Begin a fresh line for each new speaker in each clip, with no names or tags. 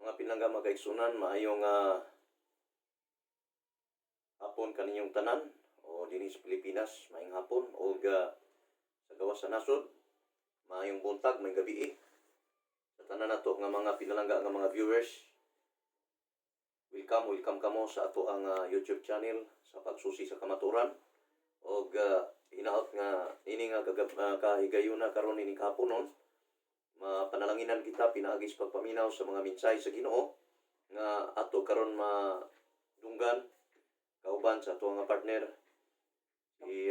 Mga pinangga magkaigsunan, maayong hapon kaninyong tanan o dinis Pilipinas, maayong hapon o sa gawas sa nasod, maayong buntag, may gabi sa tanan nato nga mga pinalangga nga mga viewers. Welcome kamo sa ato ang YouTube channel sa pagsusi sa kamaturan o hinaot nga ini nga kahigayuna karon ini kahaponon. Mapanalanginan kita pinaagis pagpaminaw sa mga mensahe sa Ginoo nga ato karon madunggan kauban sa ato nga partner si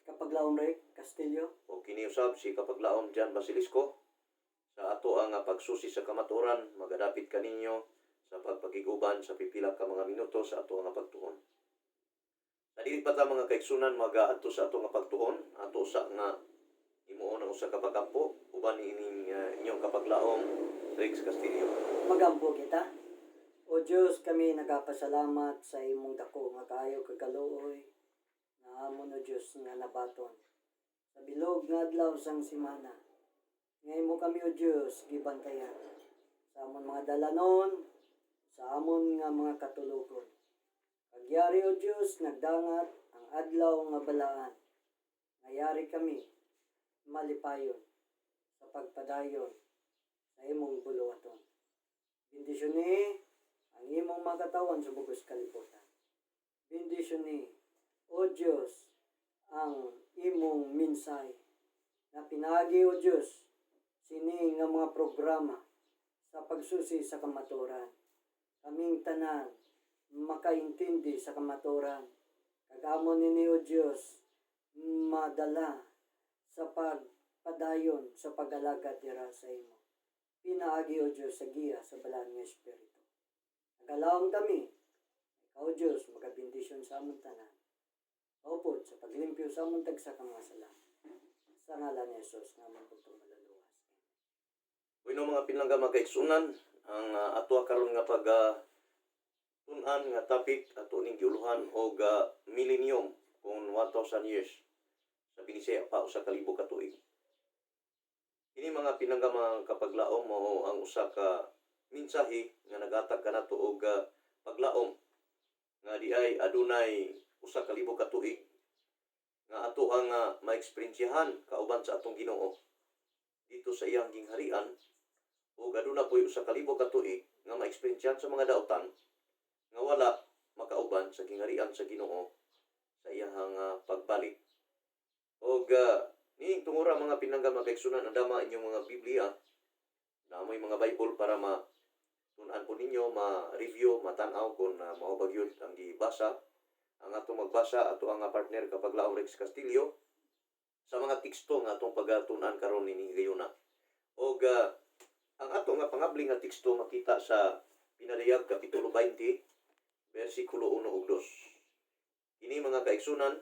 Kapaglaom Rick Castillo
o kini usab si Kapaglaom Jan Basilisco sa ato ang pagsusi sa kamaturan. Magadapit kaninyo sa pagpakiguban sa pipila ka mga minuto sa ato nga pagtuon. Sa dili pa ta mga kaigsunan magaadto sa ato nga pagtuon, ato sa nga imuon ang usa ka pagampo uban ining inyong Kapaglaom Rex Castillo.
magampo kita. O Diyos, kami nagapasalamat sa imong dako nga kaayo kagaluoy na amon o Diyos nga nabaton sa bilog nga adlaw sang semana. Ngay mo kami o Diyos gibantayan sa amon mga dalanon, sa amon nga mga katulogon. Pagyari o Diyos nagdangat ang adlaw nga balaan. Ngayari kami malipayon sa pagpadayon sa imong buluwaton. Bendisyon ni ang imong mga katawan sa bugos kalibutan. Bendisyon ni o Diyos ang imong minsay na pinagi o Diyos sini nga mga programa sa pagsusi sa kamaturan. Kaming tanan makaintindi sa kamaturan. Kagamon nini o Diyos madala sa pagpadayon sa pag-alagad dira sa imo. Pinaagi o Diyos sa giya sa balaan nga Espiritu. Nagalawang kami, ikaw o Diyos, magabindisyon sa among tanan. Kaupod sa paglimpyo sa among tagsa ka mga sala. Sa ngalan ni Jesus nga among pagtumalaluwas.
Bueno mga pinangga magkaigsunan, ang ato karon nga pag tunan nga topic ato ning giuluhan og millennium kung 1,000 years sa Binisaya pa usa ka libo ka tuig. Ini mga pinangga mga Kapaglaom mo ang usa ka mensahe nga nagatag kanato og paglaom nga diay adunay usa ka libo ka tuig nga ato ang maeksperinsiyahan kauban sa atong Ginoo dito sa iyang gingharian ug aduna poy usa ka libo ka tuig nga maeksperinsiyahan sa mga daotan nga wala makauban sa gingharian sa Ginoo sa iyang pagbalik. Og ning tungura mga pinangga magkaigsunan, andama inyong mga Biblia, namoy mga Bible para tunan po ninyo, ma-review, matanaw kung mao ba gyud ang gibasa. Ang atong magbasa ato ang partner Kapaglaom Rex Castillo sa mga teksto nga atong pagatunan karon ini gayuna. Og ang ato nga pangabli nga teksto makita sa Pinadayag kapitulo 20 bersikulo 1 ug 2. Kini mga kaigsunan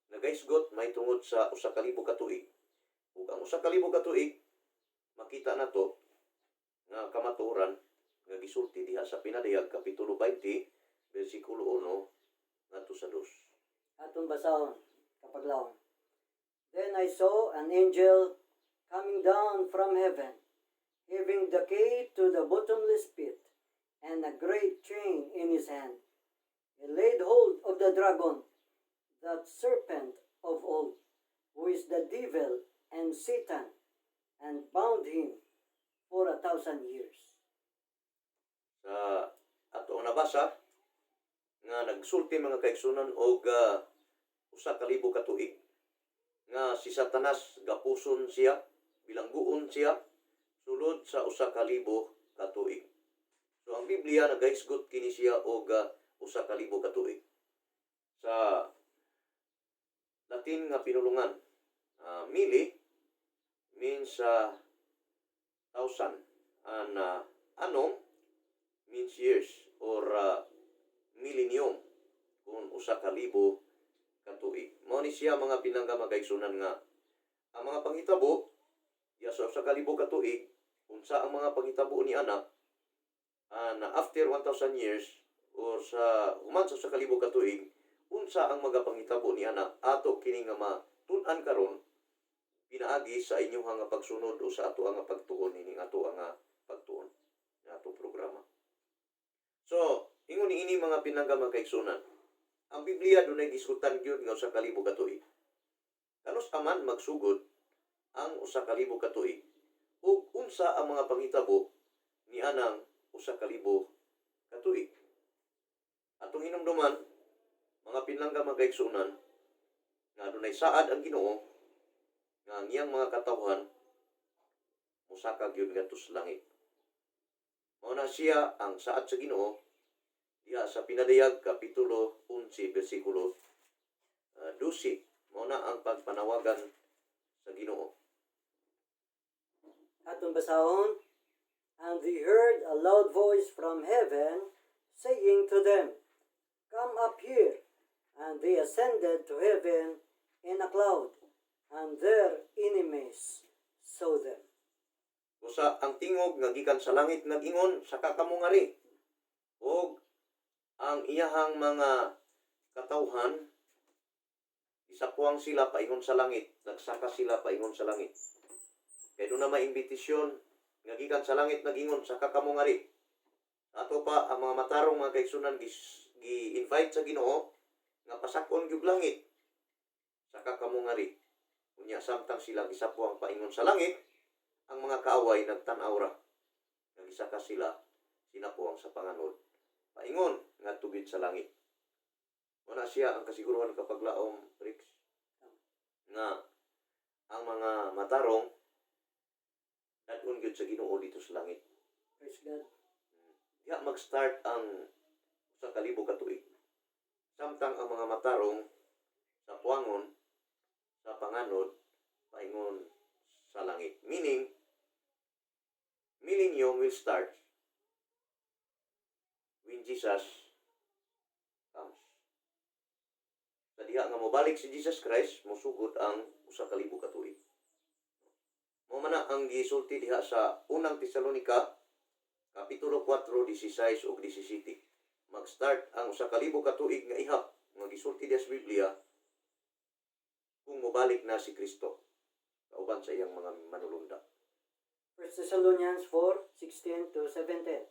nagaisgot may tungod sa usa ka libo ka tuig. Ug ang usa ka libo ka tuig makita nato nga kamatuoran nga gisulti diha sa Pinadayag kapitulo 20 bersikulo 1 ngadto sa 2.
Atong basahon, Kapaglaom. Then I saw an angel coming down from heaven, having the key to the bottomless pit, and a great chain in his hand. He laid hold of the dragon, that serpent of old, who is the devil and Satan, and bound him for 1,000 years.
Sa ato nabasa nga nagsulti mga kaigsunan og usa ka libo ka tuig nga si Satanas gapuson siya, bilangguon siya sulod sa usa ka libo ka tuig. So ang Biblia nagaisgot kini siya og usa ka libo ka tuig. Sa Latin nga pinulungan, mili means 1,000 and annum means years or millennium kung usa ka libo ka tuig. Mao ni siya mga pinangga magkaigsunan nga ang mga panghitabo ya sa usa ka libo ka tuig unsa ang mga panghitabo ni ana na after 1,000 years or sa human sa usa ka libo ka tuig unsa ang magapanghitabo ni ana ato kini nga matun-an karon pinaagi sa inyong nga pagsunod o sa ato nga pagtuon ini ato nga pagtuon nga ato programa. niini mga pinangga mga kaigsunan. Ang Biblia dunay gisutan gyud nga usa ka libo ka tuig. Kanos aman magsugod ang usa ka libo ka tuig ug unsa ang mga panghitabo ni anang usa ka libo ka tuig. Atong hinumduman mga pinangga mga kaigsunan nga dunay saad ang Ginoo nga ang iyang mga katawhan musaka gyud ngadto sa langit. Mao na siya ang saad sa Ginoo diha sa Pinadayag kapitulo 11 bersikulo 12. Mao na ang pagpanawagan sa Ginoo.
Atong basahon, and they heard a loud voice from heaven saying to them, Come up here. And they ascended to heaven in a cloud, and their enemies saw them.
Usa ang tingog nga gikan sa langit nag-ingon sa kakamungari. Og ang iyahang mga katawhan isapuang sila paingon sa langit, nagsaka sila paingon sa langit. Kay doon na maimbitasyon nga gikan sa langit nag-ingon sa kakamungari. Ato pa ang mga matarong mga kaigsunan gi-invite sa Ginoo nga pasakon gyud langit sa kakamungari. Unya samtang sila gisapuang paingon sa langit, ang mga kaaway nagtan-aw ra. Nagisaka sila sinapuang sa panganod. Paingon nga tugid sa langit. Wala siya ang kasiguruhan kapag laom, Rix, nga ang mga matarong dadun gyud sa Ginoo dito sa langit.
Praise God.
Diha mag-start ang usa ka libo ka tuig. Samtang ang mga matarong sa puangon, sa panganod, paingon sa langit. Meaning, millennium will start when Jesus comes. Sa diha nga mobalik si Jesus Christ, musugod ang usa ka libo ka tuig. Mao man ang gisulti diha sa unang Tesalonika kapitulo 4 16 ug 17. Mag-start ang usa ka libo ka tuig nga ihap nga gisulti diha sa Biblia kung mobalik na si Kristo kauban sa iyang mga manulunda.
1 Thessalonians 4:16 to 17.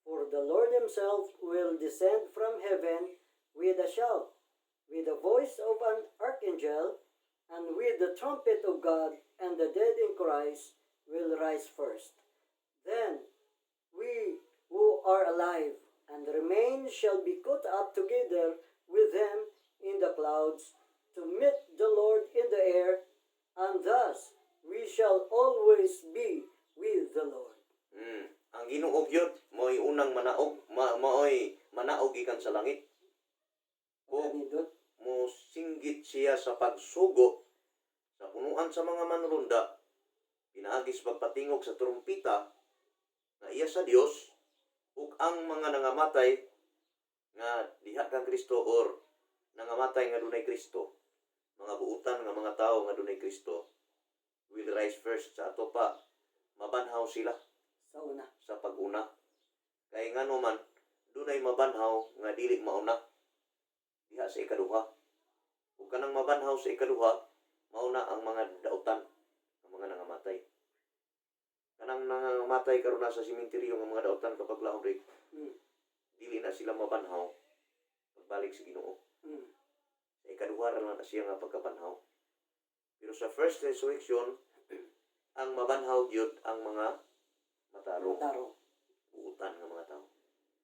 For the Lord himself will descend from heaven with a shout, with the voice of an archangel, and with the trumpet of God, and the dead in Christ will rise first. Then we who are alive and remain shall be caught up together with them in the clouds to meet the Lord in the air, and thus we shall always be with the Lord.
Ang Ginoo gyud mo'y unang manaog, mo'y manaog gikan sa langit. O
Kanindot.
mo singgit siya sa pagsugo sa punuan sa mga manulunda, pinaagis pagpatingog sa trumpita na iya sa Dios ug ang mga nangamatay nga diha kang Kristo or nangamatay nga dunay Kristo, mga buutan nga mga tawo nga dunay Kristo will rise first. Sa ato pa mabanhaw sila
Sa una.
sa pag-una. Kay ngano man dunay mabanhaw nga dili mauna diha sa ikaduha. Ug kanang mabanhaw sa ikaduha mauna ang mga dautan, ang mga nangamatay. Kanang nangamatay karon na sa sementeryo ng mga dautan kapag laom rig, dili na sila mabanhaw pagbalik sa Ginoo. Sa ikaduha ra na siya nga pagkabanhaw. Pero sa first resurrection, ang mabanhaw gyud ang mga matarong,
Tarong.
buutan nga mga tao.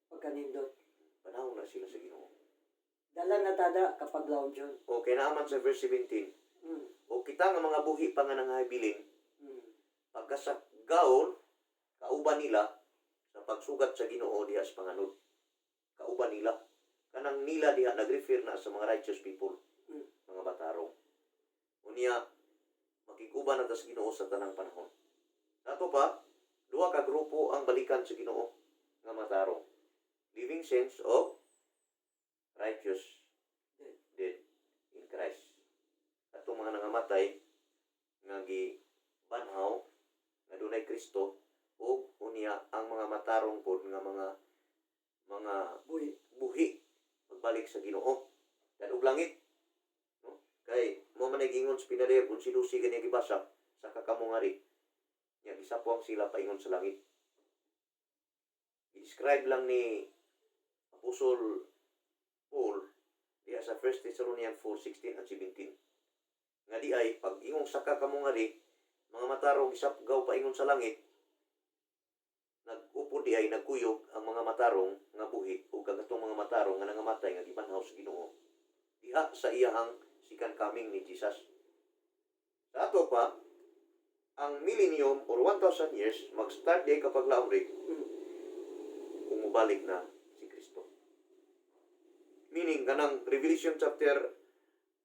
Pagkanindot.
Panahon na sila sa Ginoo.
Dala na tada kapag laon dyan.
O kinaaman sa verse 17, o kita nga mga buhi pa nga nangahabilin, pagkasagaon, kauban nila sa pagsugat sa Ginoo diha sa panganod. Kauban nila. Kanang nila diha nag-refer na sa mga righteous people, mga batarong. Unya, makiguban na tas Ginoo sa tanang panahon. Ato pa, duha ka grupo ang balikan sa Ginoo nga matarong. Living saints of righteous dead in Christ. Atong mga nangamatay nga gibanhaw nga dunay Kristo ug unya ang mga matarong pod nga mga buhi magbalik sa Ginoo dan ug langit, no? Kay mo man gingon sa Pinadayag 11:12 gani gibasa sa kakamungari nya gisapuang sila paingon sa langit. I-describe lang ni Apostol Paul diya sa 1 Thessalonians 4:16 at 17. Nga di ay pag ingong saka kamo nga di mga matarong isapgaw pa ingon sa langit, nag-upo di ay nagkuyog ang mga matarong nga buhi o kagatong mga matarong nga nangamatay nga gibanhaw sa Ginoo diha sa iyahang second coming ni Jesus. Sa ato pa ang millennium or 1,000 years mag-start di kapag laomri kung mubalik na si Kristo. Meaning kanang Revelation chapter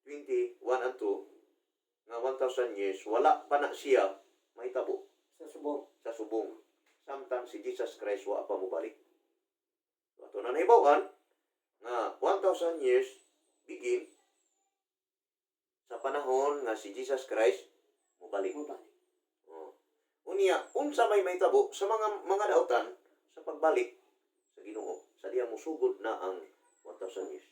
21 and 2 nga 1,000 years wala pa na siya mahitabo
Sa subong.
sa subong samtang si Jesus Christ wa pa mobalik. So ato na nahibaw-an nga 1,000 years begin sa panahon nga si Jesus Christ mobalik.
Mabalik.
Oh. Unya unsa may mahitabo sa mga daotan sa pagbalik sa Ginoo sa diha musugod na ang 1,000 years.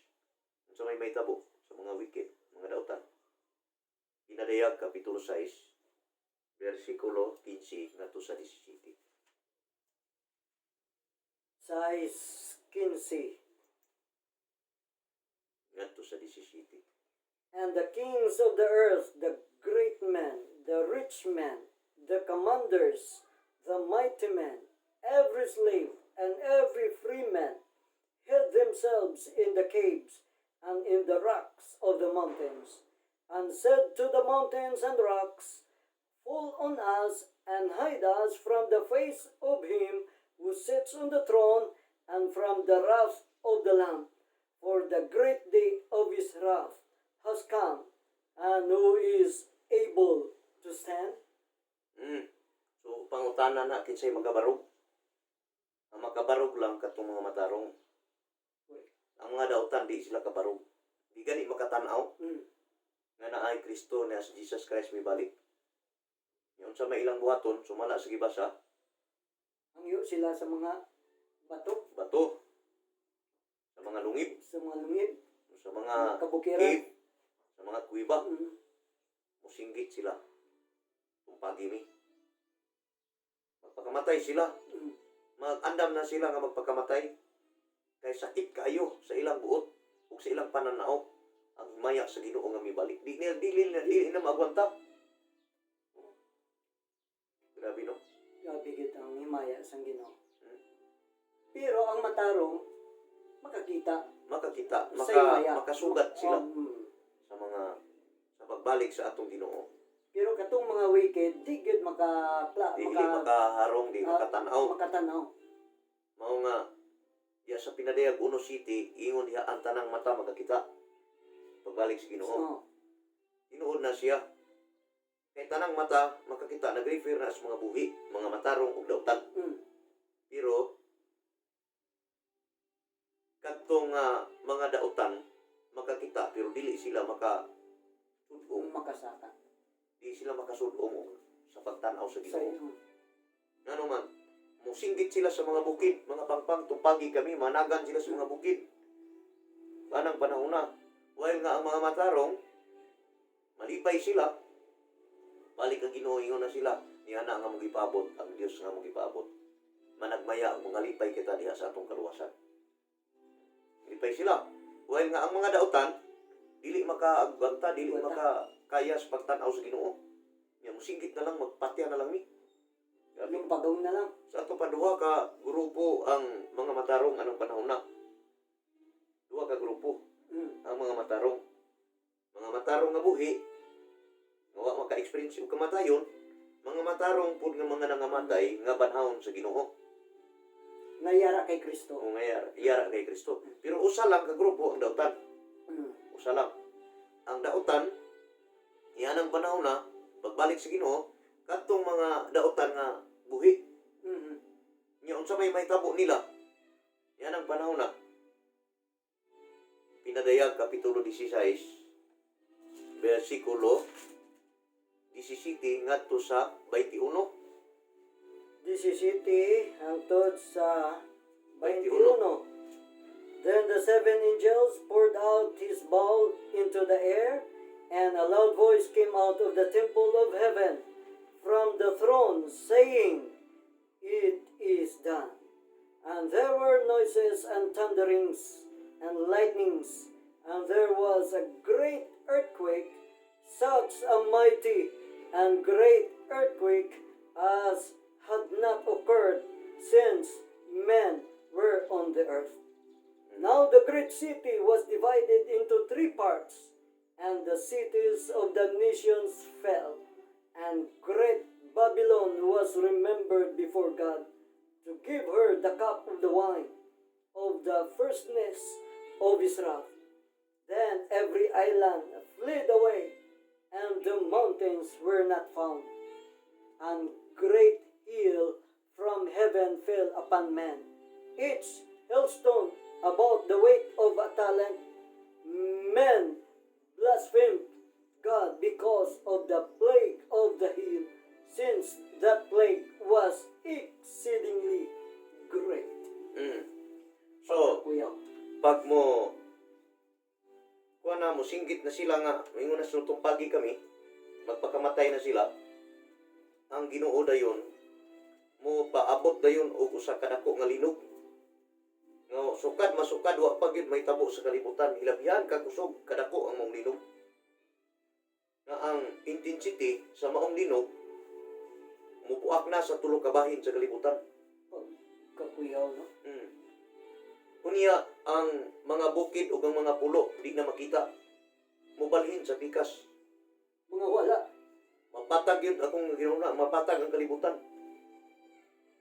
Unsa may mahitabo sa mga wicked, mga daotan. Pinadayag kapitulo 6 versikulo 15 ngadto sa 17.
6:15.
Ngadto sa 17.
And the kings of the earth, the great men, the rich men, the commanders, the mighty men, every slave and every free man, hid themselves in the caves and in the rocks of the mountains, and said to the mountains and rocks, fall on us and hide us from the face of him who sits on the throne and from the wrath of the Lamb. For the great day of his wrath has come, and who is able to stand?
So pangutana na kinsay makabarog. Ang makabarog lang katong mga matarong. Ang mga daotan di sila kabarog. Di gani makatanaw nga naay Kristo na si Jesus Christ may balik. Yung sa may ilang buhaton, sumala sa gibasa,
Angyo sila sa mga bato,
bato, sa mga lungib,
sa mga lungib,
sa mga
kabukiran.
cave, sa mga kuiba,
Mm.
musinggit sila. Tumpagi mi. Magpakamatay sila.
Mm.
Mag-andam na sila nga magpakamatay. Kay sakit kaayo sa ilang buot o sa ilang pananaw ang maya sa Ginoo nga mibalik. Di na magwanta. Grabe no.
Grabe gid ang himaya sang Ginoo. Pero ang matarong makakita
Makakita,
sa himaya.
makasugat sila
Mm.
sa pagbalik sa atong Ginoo.
Pero katong mga wicked, di gid
Dili makaharong, di makatanaw.
makatanaw.
Mao nga diya sa pinadayag Uno City, ingon diha ang tanang mata makakita. Pagbalik sa Ginoo.
So,
Tinuod na siya. Kay tanang mata makakita, nag-refer na sa mga buhi, mga matarong ug daotan. Pero kadtong mga daotan makakita pero dili sila
kung makasaka.
di sila makasudong sa pagtanaw sa
Sa
Ginoo. Ngano man, musinggit sila sa mga bukid, mga pangpang, tumpagi kami, managan sila sa mga bukid. Anang panahon na, while nga ang mga matarong, malipay sila, balik ang Ginoo, ingon na sila, niya na nga magipabot, ang Dios nga magipabot. Managmaya ang mga lipay kita diha sa atong kaluwasan. Lipay sila. While nga ang mga daotan, dili makaagwanta, dili makakaya sa pagtanaw sa Ginoo. Nya musinggit na lang, magpatya na lang ni.
Yung pagong na lang.
Sa ato pa duha ka grupo ang mga matarong anong panahon na. Duha ka grupo ang mga matarong. Mga matarong nga buhi, nga wa maka-experience og kamatayon, mga matarong pud nga mga nangamatay nga banhawon sa Ginoo.
Nayara kay Kristo.
O nga yara kay Kristo. Pero usa lang ka grupo ang daotan. Usa lang. Ang daotan, iyan ang panahon na, pagbalik sa Ginoo, katong mga daotan nga buhi. Nya unsa may mahitabo nila? Yan ang panahon na. Pinadayag kapitulo 16, versikulo 17 ngadto sa 21.
17 hangtod sa 21. Then the seven angels poured out his bowl into the air, and a loud voice came out of the temple of heaven from the throne, saying, It is done. And there were noises and thunderings and lightnings, and there was a great earthquake, such a mighty and great earthquake as had not occurred since men were on the earth. Now the great city was divided into 3 parts, and the cities of the nations fell, and great Babylon was remembered before God, to give her the cup of the wine of the fierceness of his wrath. Then every island fled away, and the mountains were not found. And great hail from heaven fell upon men, each hailstone about the weight of a talent. Men blasphemed God because of the plague of the hail, since that plague was exceedingly great.
Mm. So,
Kuya.
pag mo mo singgit na sila nga, mingon na sultong pagi kami, magpakamatay na sila, ang Ginoo dayon mo paabot dayon og usa ka dako nga linog. No, sukad masukad wa pagid may tabo sa kalibutan, hilabihan ka kusog kadako ang maong linog. Nga ang intensity sa maong linog mupuak na sa tulo ka bahin sa kalibutan.
Kakuyaw, no?
Unya ang mga bukid ug ang mga pulo di na makita. Mubalhin sa pikas.
Mga wala.
Mapatag yun akong ginuna, mapatag ang kalibutan.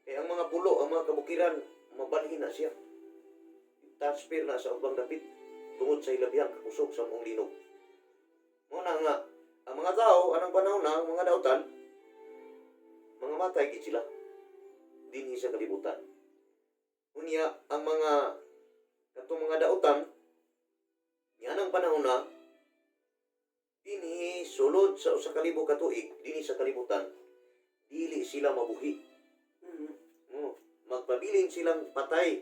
Kaya ang mga pulo, ang mga kabukiran, mabalhin na siya. Transfer na sa ubang dapit tungod sa hilabihan kakusog sa mong linog. Muna nga, ang mga tao, anong panahon na, ang mga dautan, mga matay gid sila. Dinhi sa kalibutan. Unya, ang mga katong mga dautan, yan ang panahon na, dinhi sulod sa usa ka libo ka tuig, dinhi sa kalibutan, dili sila mabuhi. Magpabilin silang patay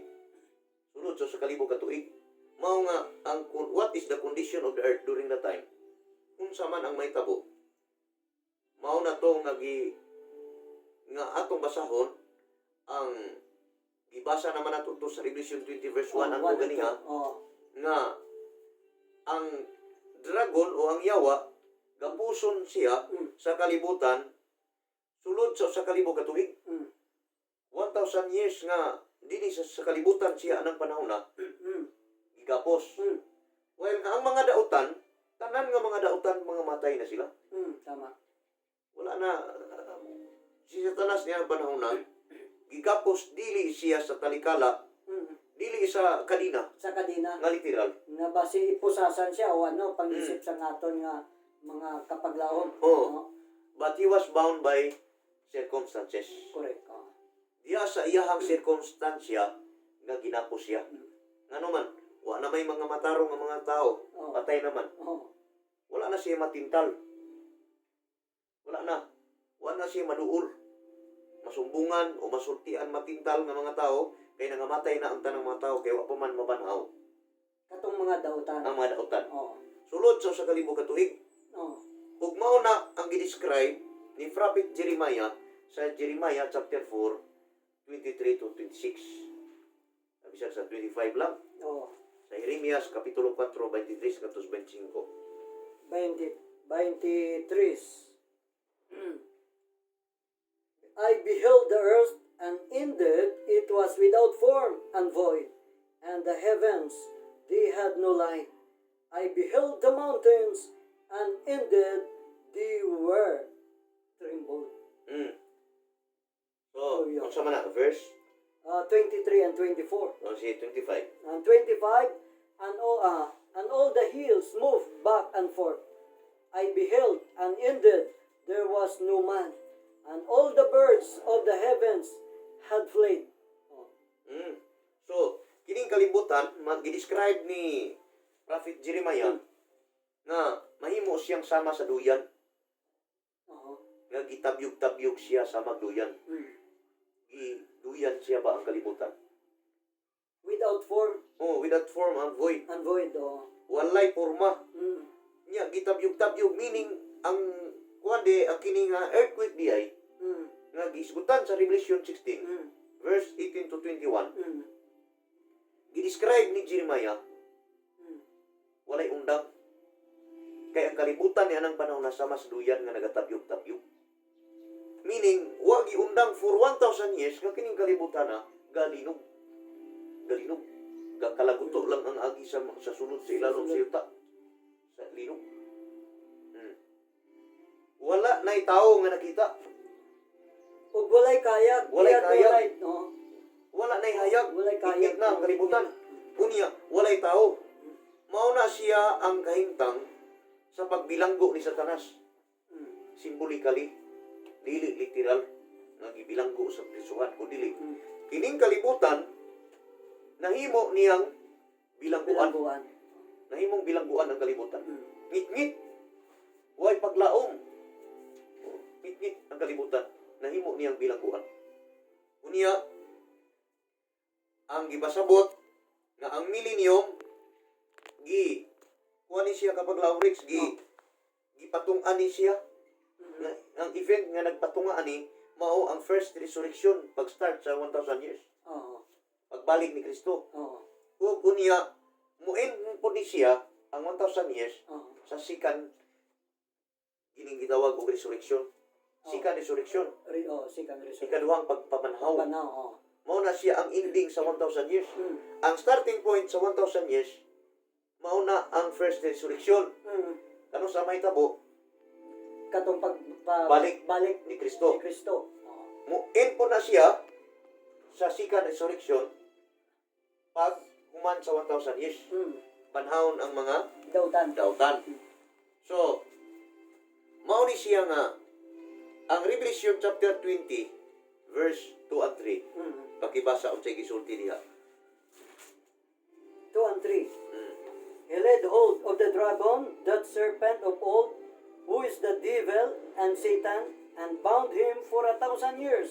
sulod sa usa ka libo ka tuig. Mao nga ang what is the condition of the earth during that time? Unsa man ang mahitabo? Mao na to nga atong basahon ang gibasa naman nato to sa Revelation 20 verse 1 ang ganiha nga ang dragon o ang yawa gapuson siya sa kalibutan sulod sa usa ka libo ka tuig. 1,000 years nga dinhi sa kalibutan siya anang panahon na gigapos. Well, nga ang mga dautan, tanan nga mga dautan mga matay na sila.
Tama.
Wala na si Satanas niya ang panahon na gigapos dili siya sa talikala, dili sa kadina.
Sa kadina.
Nga literal.
Na basi ipusasan siya o ano, pang-isip sa naton nga mga kapaglaon.
Oh. But he was bound by circumstances.
Correct.
Diya sa iyahang circumstansya nga ginapos siya. Ngano man, wa na may mga matarong nga mga tao, patay naman. Wala na siya matintal. Wala na. Wala na siya maduol. Masumbungan o masultian matintal nga mga tao, kay nangamatay na ang tanang mga tao, kay wa pa man mabanhaw.
Katong mga dautan.
Ang mga dautan.
Sulod
sa kalibo ka tuig. Ug mao na ang gidescribe ni Prophet Jeremiah sa Jeremiah chapter 4, 23 to 26. Bisag sa 25 lang. Sa Jeremias kapitulo 4, 23 katos 25.
23. I beheld the earth, and indeed it was without form and void, and the heavens they had no light. I beheld the mountains, and indeed they were trembled.
So, kung sa man verse
23 and 24.
si 25.
And 25, and all the hills moved back and forth. I beheld, and indeed there was no man, and all the birds of the heavens had fled.
So, kining kalibutan, mag-describe ni Prophet Jeremiah nga mahimo siyang sama sa duyan. Nga gitabyog-tabyog siya sa magduyan. Duyan siya ba ang kalibutan?
Without form.
Without form and void.
And void,
Walay porma. Nya gitabyog-tabyog, meaning ang kuwande ang kini nga earthquake di ay nga gisgutan sa Revelation 16 verse 18 to 21 gi-describe ni Jeremiah,
Mm.
walay undang. Kaya ang kalibutan ni anang panahon na sama sa duyan nga nagatabyog-tabyog. Meaning, wa giundang for 1,000 years, nga kining kalibutan na, galinog. Galinog. Gakalaguto lang ang agi sa sulod sa ilalong sa yuta. Sa linog. Wala na'y tao nga nakita.
Ug walay kayag.
Walay
Iya,
kayag.
no?
Wala na'y hayag.
Walay kayag.
Ikit na ang kalibutan. Unya, walay tao. Mauna siya ang kahimtang sa pagbilanggo ni Satanas.
Mm.
Symbolically, dili literal, nagibilanggo sa prisuhan ko dili.
Mm.
Kining kalibutan, nahimo niyang bilangguan.
Bilangguan.
Nahimong bilangguan ang kalibutan.
Mm.
Ngit-ngit. Huwag paglaom. Ngit-ngit ang kalibutan. Nahimo niyang bilangguan. Unya, ang gibasabot na ang millennium kuha ni siya kapag laurix gipatungani siya. Ang event nga nagpatunga ani mao ang first resurrection pag-start sa 1,000 years.
Oo.
Pagbalik ni Kristo.
Oo.
Ug unya muin po ni siya ang 1,000 years
Oo.
sa second gining gitawag og resurrection. Second resurrection.
Second resurrection.
Ikaduhang pagpamanhaw.
Panaw, oo.
Mao na siya ang ending sa 1,000 years.
Mm.
Ang starting point sa 1,000 years mao na ang first resurrection.
Mm.
Kano sa mahitabo
Katong
Balik.
balik
ni
ni
Kristo.
Kristo. Oo.
Muin po na siya sa second resurrection pag human sa 1,000 years.
Mm.
Panahon ang mga
Dautan.
So, mao ni siya nga ang Revelation chapter 20 verse 2 and 3.
Mm.
Pakibasa unsay gisulti diha.
2 and 3.
Mm.
He laid hold of the dragon, that serpent of old, who is the devil and Satan, and bound him for 1,000 years.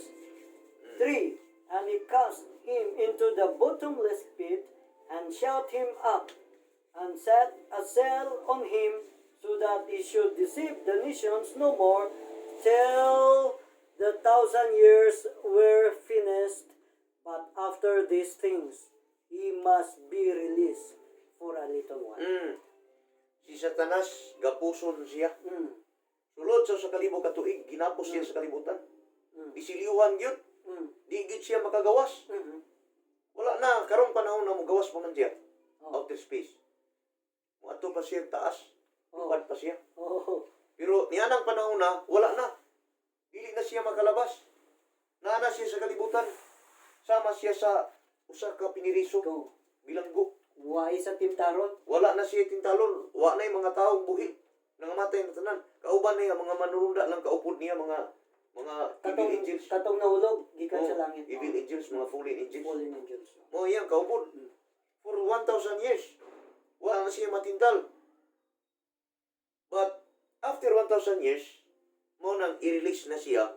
3. And he cast him into the bottomless pit, and shut him up, and set a seal on him, so that he should deceive the nations no more, till the 1,000 years were finished. But after these things, he must be released for a little while.
Si Satanas gapuson siya.
Mm.
Sulod sa kalibog katuig, ginapos siya sa kalibutan.
Mm.
Isiliuhan gyud,
Mm.
di gyud siya makagawas.
Mm.
Wala na karong panahon na mo gawas pa man siya.
Oh.
Outer space. Muadto pa siya taas.
Oh.
Upad pa siya.
Oh.
Pero nianang panahon na wala na. Dili na siya makalabas. Naana siya sa kalibutan. Sama siya sa usa ka piniriso,
Go.
bilanggo.
Why sa timtarot?
Wala na siya tintalon. Wa na yung mga taong buhi. Nangamatay na tanan. Kauban na yung mga manurunda lang kaupod niya, mga evil angels.
Katong nahulog, gikan
Oh,
sa langit.
evil angels, mga fallen angels.
Fallen angels.
Mo yan, kaupod.
Mm.
For 1,000 years. Wala na siya matintal. But, after 1,000 years, mo nang i-release na siya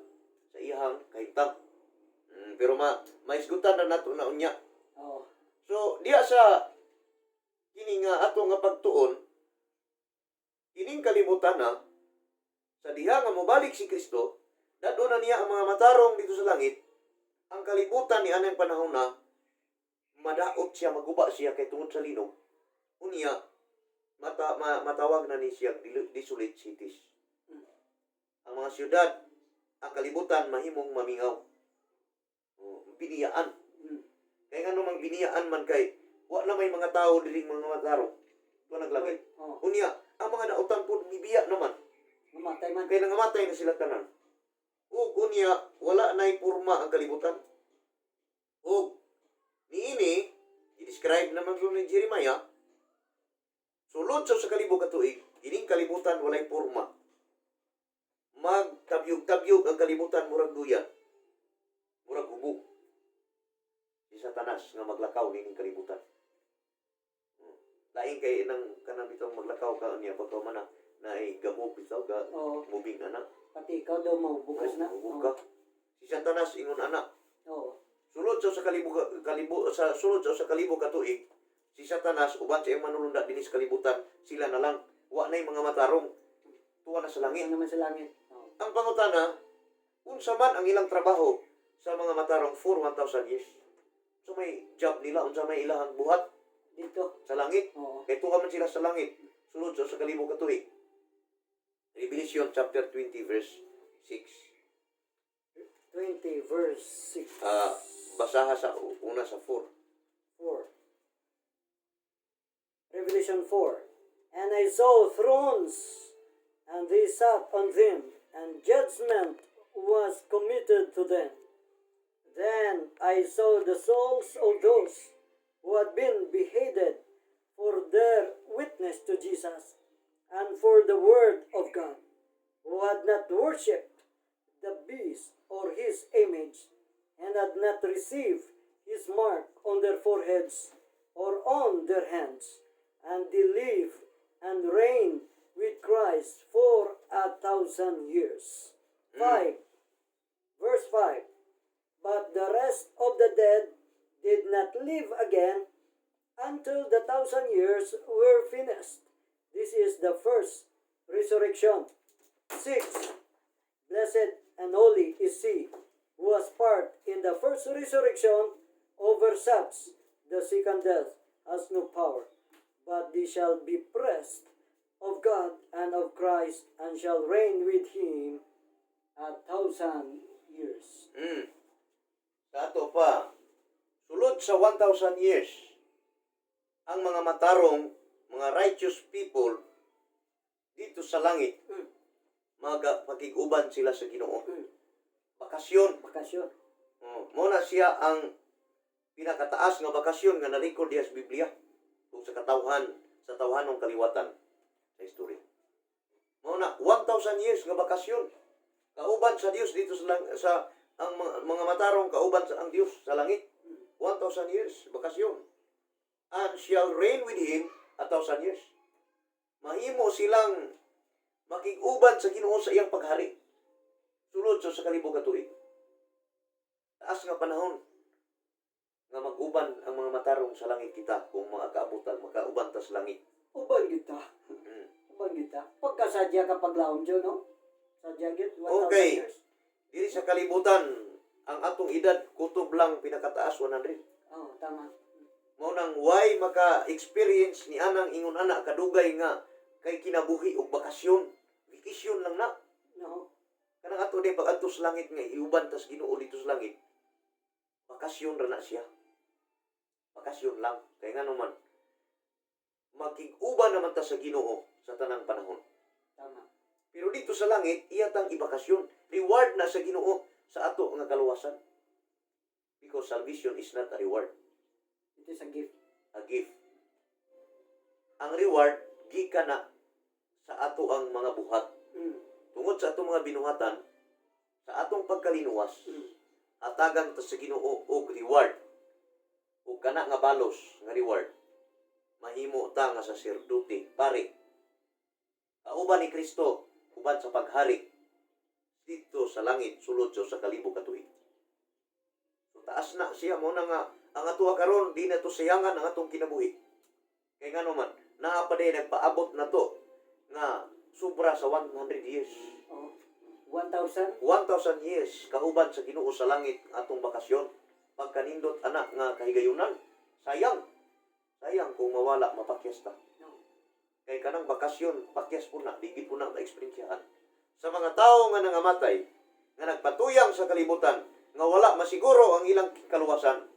sa iyang kahintang. Pero maisgutan na nato na unya.
Oh.
So, diya sa kini nga ato nga pagtuon, kining kalibutan na, sa diha nga mobalik si Kristo, dadto na niya ang mga matarong dito sa langit, ang kalibutan ni anang panahon na, madaot siya, maguba siya kay tungod sa linog. Unya, matawag na ni siya desolate cities. Ang mga syudad, ang kalibutan mahimong mamingaw. Biniyaan.
Mm.
Kaya nga namang biniyaan man kay, wa na may mga tao diring mga matarong. Ito naglagay.
Oh.
Unya, ang mga nautang po, mibiya naman.
Mamatay man.
Kaya nangamatay na sila tanan. O unya, wala na'y purma ang kalibutan. O, niini, i-describe naman ito ni Jeremiah, sulod sa kalibog katuig, ining kalibutan walay purma. Magtabyog-tabyog ang kalibutan, murag duyan. Murag hubog. Si Satanas nga maglakaw nining kalibutan. Lain kay nang kanang bitong maglakaw ka niya pagka na ay gamog bitaw ga
Oh.
mubing anak.
Pati ikaw daw bukas na.
Hubog ka. Si Satanas ingon anak.
Oh.
Sulod sa sulod sa kalibog katuig, si Satanas uban sa iyang manulunda dinhi sa kalibutan, sila na lang wa nay mga matarong tuwa na sa langit.
Ano naman sa langit? Oh.
Ang pangutana, unsa man ang ilang trabaho sa mga matarong for 1,000 years. So may job nila, unsa may ilahang buhat.
Dito.
sa langit.
Oo.
Kay tuwa man sila sa langit. Sulod sa kalibog katuig. Revelation chapter 20 verse 6.
20 verse 6.
Basaha sa una sa 4.
4. Revelation 4. And I saw thrones, and they sat on them, and judgment was committed to them. Then I saw the souls of those who had been beheaded for their witness to Jesus and for the word of God, who had not worshipped the beast or his image, and had not received his mark on their foreheads or on their hands, and they live and reign with Christ for 1,000 years. 5. Verse 5. But the rest of the dead did not live again until the 1,000 years were finished. This is the first resurrection. 6. Blessed and holy is he who was part in the first resurrection. Over such the second death has no power, but they shall be praised of God and of Christ, and shall reign with him 1,000 years.
Sa ato pa, sulod sa 1,000 years, ang mga matarong, mga righteous people, dito sa langit, magpakiguban sila sa Ginoo. Bakasyon.
Bakasyon.
Muna siya ang pinakataas nga bakasyon nga na-record diya sa Biblia kung sa tawhanong kaliwatan sa history. Muna 1,000 years nga bakasyon. Kauban sa Dios dito sa ang mga matarong kauban sa ang Dios sa langit. 1,000 years bakasyon. And shall reign with him 1,000 years. Mahimo silang makiguban sa Ginoo sa iyang paghari. Sulod sa kalibog katuig. Taas nga panahon nga mag-uban ang mga matarong sa langit kita kung makaabutan, makauban ta sa langit.
Uban kita. Uban kita. Pagkasadya ka paglaom dyan, no? Sadya git, 1,000
Okay.
years.
Diri sa kalibutan, ang atong edad, kutob lang pinakataas 100.
Oo, tama.
Mao nang why maka-experience ni anang ingon ana kadugay nga kay kinabuhi og bakasyon. Vacation lang na.
No.
Kanang ato din pag adto sa langit nga iuban tas Ginoo dito sa langit. Bakasyon ra na siya. Bakasyon lang. Kaya nga naman, makig-uban naman ta sa Ginoo sa tanang panahon.
Tama.
Pero dito sa langit, iyatang ibakasyon. Reward na sa Ginoo sa ato nga kaluwasan. Because salvation is not a reward.
It is a gift.
A gift. Ang reward, gikan na sa ato ang mga buhat. Tungod sa atong mga binuhatan, sa atong pagkalinuwas, atagan ta sa Ginoo og reward. O kana nga balos nga reward. Mahimo ta nga saserdote, pare. Kauban ni Kristo, uban sa paghari dito sa langit, sulod sa kalibog katuig. So, taas na siya mo na nga ang ato karon di na to sayangan ang atong kinabuhi. Kay ngano man, naa pa din nagpaabot na to nga sobra sa 100 years.
Oh. 1,000?
1,000 years kauban sa Ginoo sa langit atong bakasyon. Pagkanindot anak nga kahigayunan, sayang. Sayang kung mawala mapakyas ta.
No.
Kay kanang bakasyon, pakyas po na, digit po na ma-experiensyahan. Sa mga tao nga nangamatay, nga nagpatuyang sa kalibutan, nga wala masiguro ang ilang kaluwasan,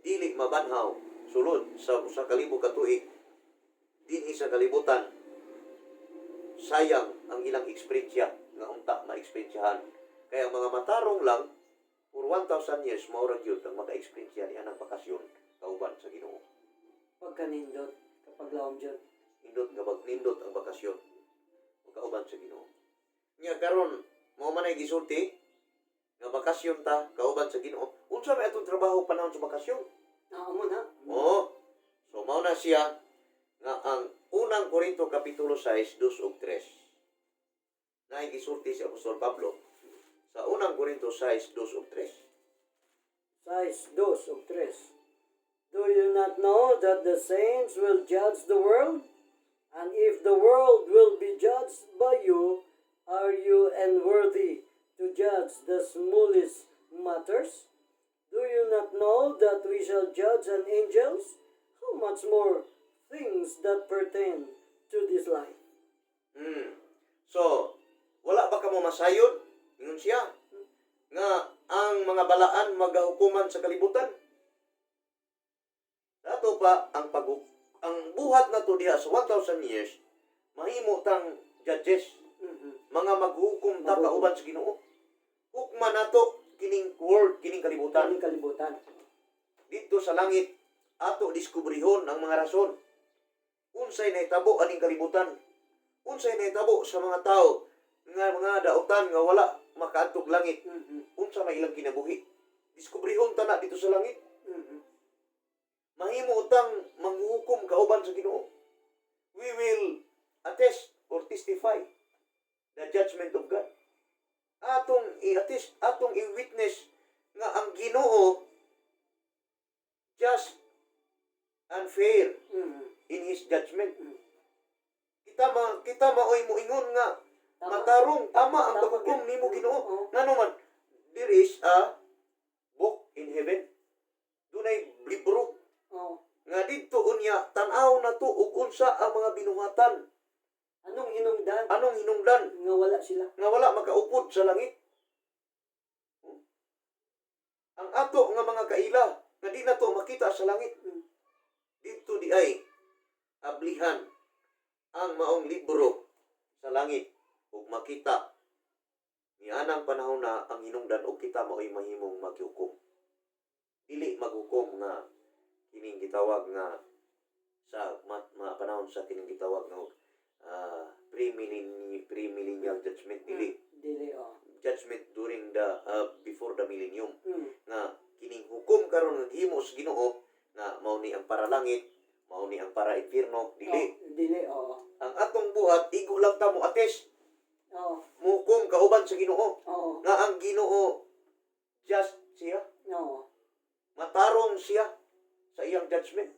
dili mabanhaw, sulod sa kalibog katuig, dinhi sa kalibutan, sayang ang ilang eksperyensya nga unta ma-experiensyahan. Kaya ang mga matarong lang, for 1,000 years, maurag yun ang maka-experiensya niya ng bakasyon kauban sa Ginoo.
Pagkanindot, kapag laom dyan.
Nindot ang bakasyon kauban sa Ginoo. Nya karon mao man ay gisulti nga bakasyon ta kauban sa Ginoo. Unsa may atong trabaho panahon sa bakasyon?
Amo na.
Oo. So mao na siya nga ang unang Korinto kapitulo 6 2 ug 3. Na gisulti si Apostol Pablo sa unang Korinto 6 2 ug 3.
6, 2 o 3. Do you not know that the saints will judge the world? And if the world will be judged by you, are you unworthy to judge the smallest matters? Do you not know that we shall judge an angels? how much more things that pertain to this life.
So, wala ba ka mo masayod? Ingon siya nga ang mga balaan magahukuman sa kalibutan. Dato pa ang buhat na to diha sa 1,000 years mahimo tang judges, mga maghukom ta kauban sa Ginoo. Hukman nato kining world, kining kalibutan.
Kaning kalibutan.
Dito sa langit ato diskubrihon ang mga rason. Unsay nahitabo aning kalibutan? Unsay nahitabo sa mga tao nga mga dautan nga wala makaadtog langit? Unsa may ilang kinabuhi? Diskubrihon ta na dito sa langit. Mahimo utang manghukom kauban sa Ginoo. We will attest or testify the judgment of God. Atong i-attest, atong i-witness nga ang Ginoo just and fair in His judgment. Kita maoy moingon nga matarong tama ang paghukom nimo Ginoo. Ngano man there is a book in heaven. Dunay libro nga didto unya tan-aw na to ug unsa ang mga binuhatan.
Anong hinungdan?
Anong hinungdan
Nga wala sila.
nga wala makaupod sa langit? Ang ato nga mga kaila nga di na to makita sa langit. Dito di ay ablihan ang maong libro sa langit ug makita ni anang panahon na ang hinungdan ug kita mao'y mahimong maghukom. Dili maghukom nga kining gitawag nga sa panahon sa kining gitawag nga pre-millennial judgment. Dili judgment during the before the millennium nga kining hukom karon nga gihimo sa Ginoo nga mao ni ang para langit, mao ni ang para impierno. Dili. Ang atong buhat igo lang ta mo attest. Mukom kauban sa Ginoo. Nga ang Ginoo just siya. Matarong siya sa iyang judgment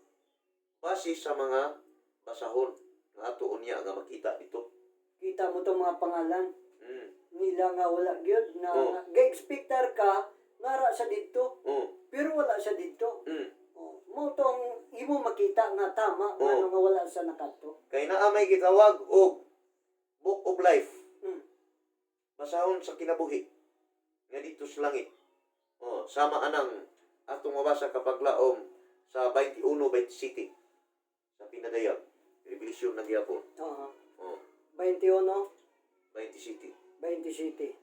base sa mga basahon nga ato unya nga makita dito.
Kita mo itong mga pangalan. Nila nga wala gyud na ga-expectar ka nara sa dito. Pero wala siya dito. Mo tong imo makita nga tama ano nga wala sa nakadto.
Kay naa may gitawag og Book of Life. Basahon sa kinabuhi nga dito sa langit. Sama anang atong mabasa kapag laom sa 21-27 sa pinadayag. Revelasyon na gyapon.
21,
27.
27.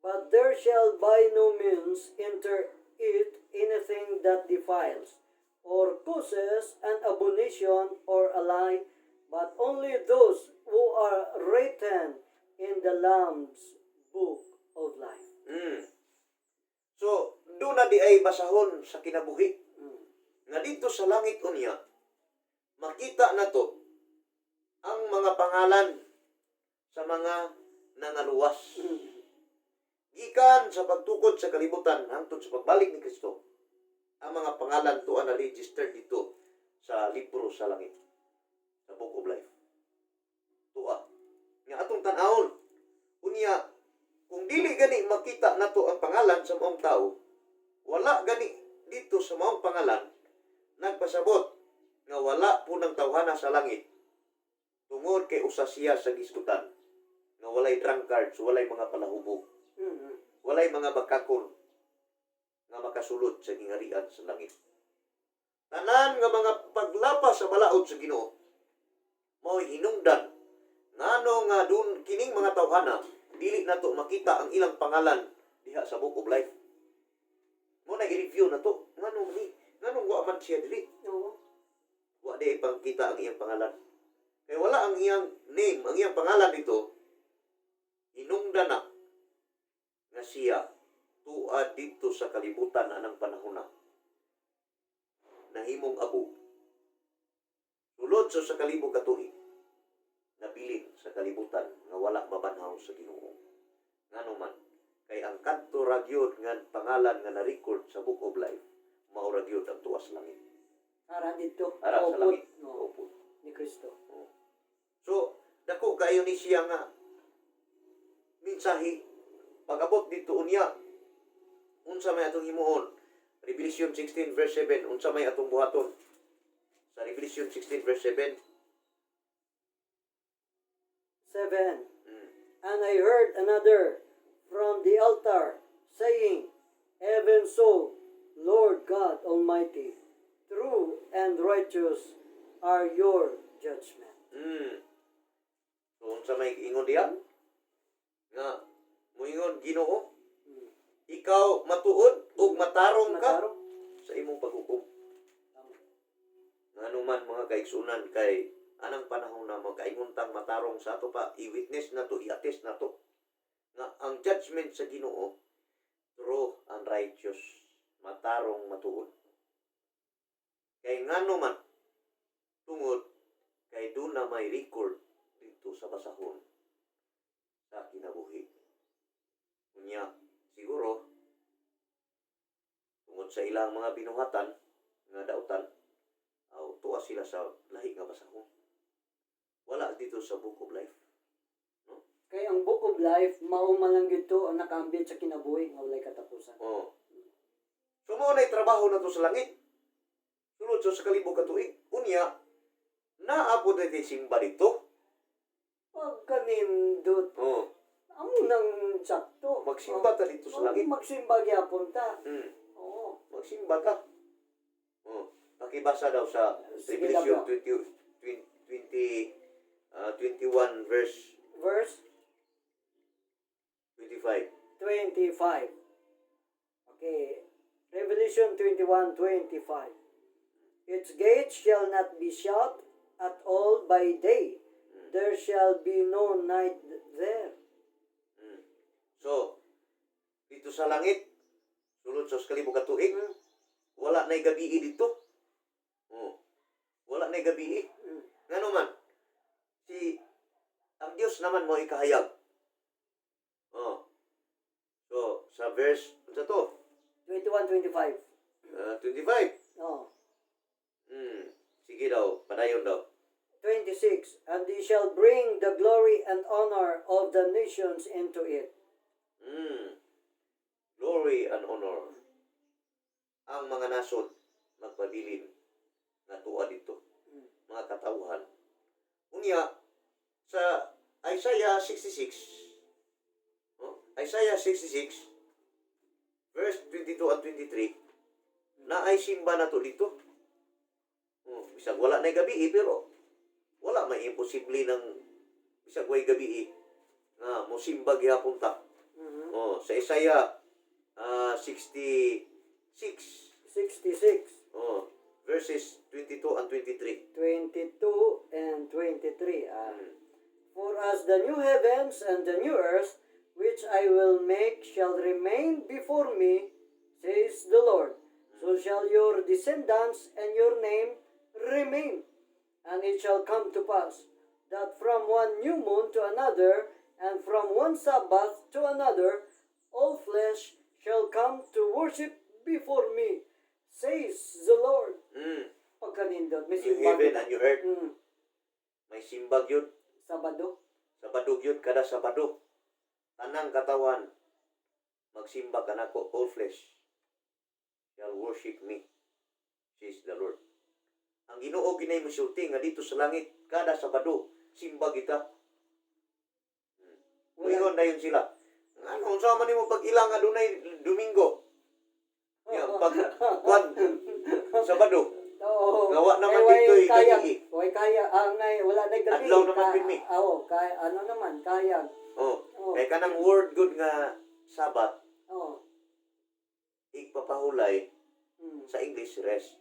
But there shall by no means enter it anything that defiles, or causes an abomination or a lie, but only those who are written in the Lamb's book of life.
So, doon na di ay basahon sa kinabuhi. Nga dito sa langit unya, makita na to ang mga pangalan sa mga nangaluwas. Gikan sa pagtukod sa kalibutan hangtod sa pagbalik ni Kristo, ang mga pangalan to na registered dito sa libro sa langit, sa Book of Life. Tuwa. Nga atong tan-awon. Unya, kung dili gani makita nato ang pangalan sa maong tao, wala gani dito sa maong pangalan, nagpasabot nga wala po ng tawhana sa langit tungod kay usa siya sa gisgutan nga walay drunkards, walay mga palahubog, walay mga bakakon nga makasulod sa gingarian sa langit. Tanan nga mga paglapas sa balaod sa Ginoo mao'y hinungdan ngano nga dun kining mga tawhana dili nato makita ang ilang pangalan diha sa Book of Life. Mo na i-review na to nganong wa man siya dili. Wa di pangkita ang iyang pangalan. Kaya wala ang iyang name, ang iyang pangalan dito. Hinungdan na nga siya tuad dito sa kalibutan anang panahon na. Nahimong abo. Sulod sa kalibo katuig. Nabilin sa kalibutan nga wala mabanhaw sa Ginoo. Ngano man kay ang kadto ra gyud nga pangalan nga na-record sa Book of Life mao ra gyud ang tuwas langit.
Ara dito.
Ara sa langit.
Opod ni Kristo.
So, dako kayo ni siya nga mensahe pag-abot dito unya unsa may atong himuon. Revelation 16 verse 7 unsa may atong buhaton. Sa Revelation 16 verse 7.
7.
Mm.
And I heard another from the altar, saying, Even so, Lord God Almighty, true and righteous are your judgment.
Mm. So, unsa may ingon diya? Nga, muingon Ginoo, ikaw matuod ug matarong ka
Matarong?
sa imong paghukom.
Tama.
Nganuman mga kaigsunan kay anang panahon na magkainguntang matarong sa ato pa, i-witness na to, i-attest na to. Nga ang judgment sa Ginoo, true and righteous, matarong matuod. Kay nganuman, tungod, kay doon na may record dito sa basahon sa kinabuhi. Kunya, siguro, tungod sa ilang mga binuhatan, nga dautan, tuwa sila sa lahi nga basahon. Wala dito sa Book of Life. No?
Kaya ang Book of Life, mauma lang ito ang nakaambit sa kinabuhi nga walay katapusan.
Oh. So, mao na'y trabaho na to sa langit. Sulod so, sa kalibog katuig. Unya, naapod na iti simba dito.
Pag kanindot,
Oh.
amo nang sakto.
Magsimba ta dito sa langit.
Magsimba gyapon ta. Oo.
Magsimba ka. Oh. Pakibasa daw sa
Sige,
Revelation
Gabriel.
21 verse
Verse
25.
25. Okay. Revelation 21:25. Its gates shall not be shut at all by day. There shall be no night there.
So, dito sa langit, sulod sa kalibog katuig, wala na'y gabi dito. Oh. Wala na'y gabi. Ngano man, ang Diyos naman mo ikahayag. Oh. So, sa verse, ano to?
21:25.
25.
Oh.
Sige daw, padayon daw.
26. And he shall bring the glory and honor of the nations into it.
Glory and honor. Ang mga nasod, magpabilin na tuwa dito. Mga katauhan. Unya, sa Isaiah 66, Isaiah 66, verse 22 at 23, na ay simba na to dito. Bisag wala na gabi pero wala may imposible ng bisag way gabi nga mo simba gyapon ta. Sa Isaiah 66,
66.
verses 22 and 23.
22 and 23. For as the new heavens and the new earth, which I will make, shall remain before me, says the Lord, so shall your descendants and your name remain. And it shall come to pass that from one new moon to another, and from one Sabbath to another, all flesh shall come to worship before me, says the Lord. Pagkanindot, may
New
simbag.
heaven and new earth. May simbag yun.
Sabado.
Sabado yun, kada Sabado. Tanang katawan, magsimba ka na ko, all flesh shall worship me, says the Lord. Ang Ginoo ginay musulti nga dito sa langit, kada Sabado, simba kita. Muingon na yun sila. Ano, sa man mo pag ilang nga dunay Domingo? Yang pag Sabado.
Oo.
Ngawa naman
Way
dito'y
kaya.
gabi.
Way kaya. Wala na gabi.
Adlaw naman pinmi.
Oo. Ano naman, kaya.
Kay kanang word good nga Sabat,
Oo.
igpapahulay sa English rest.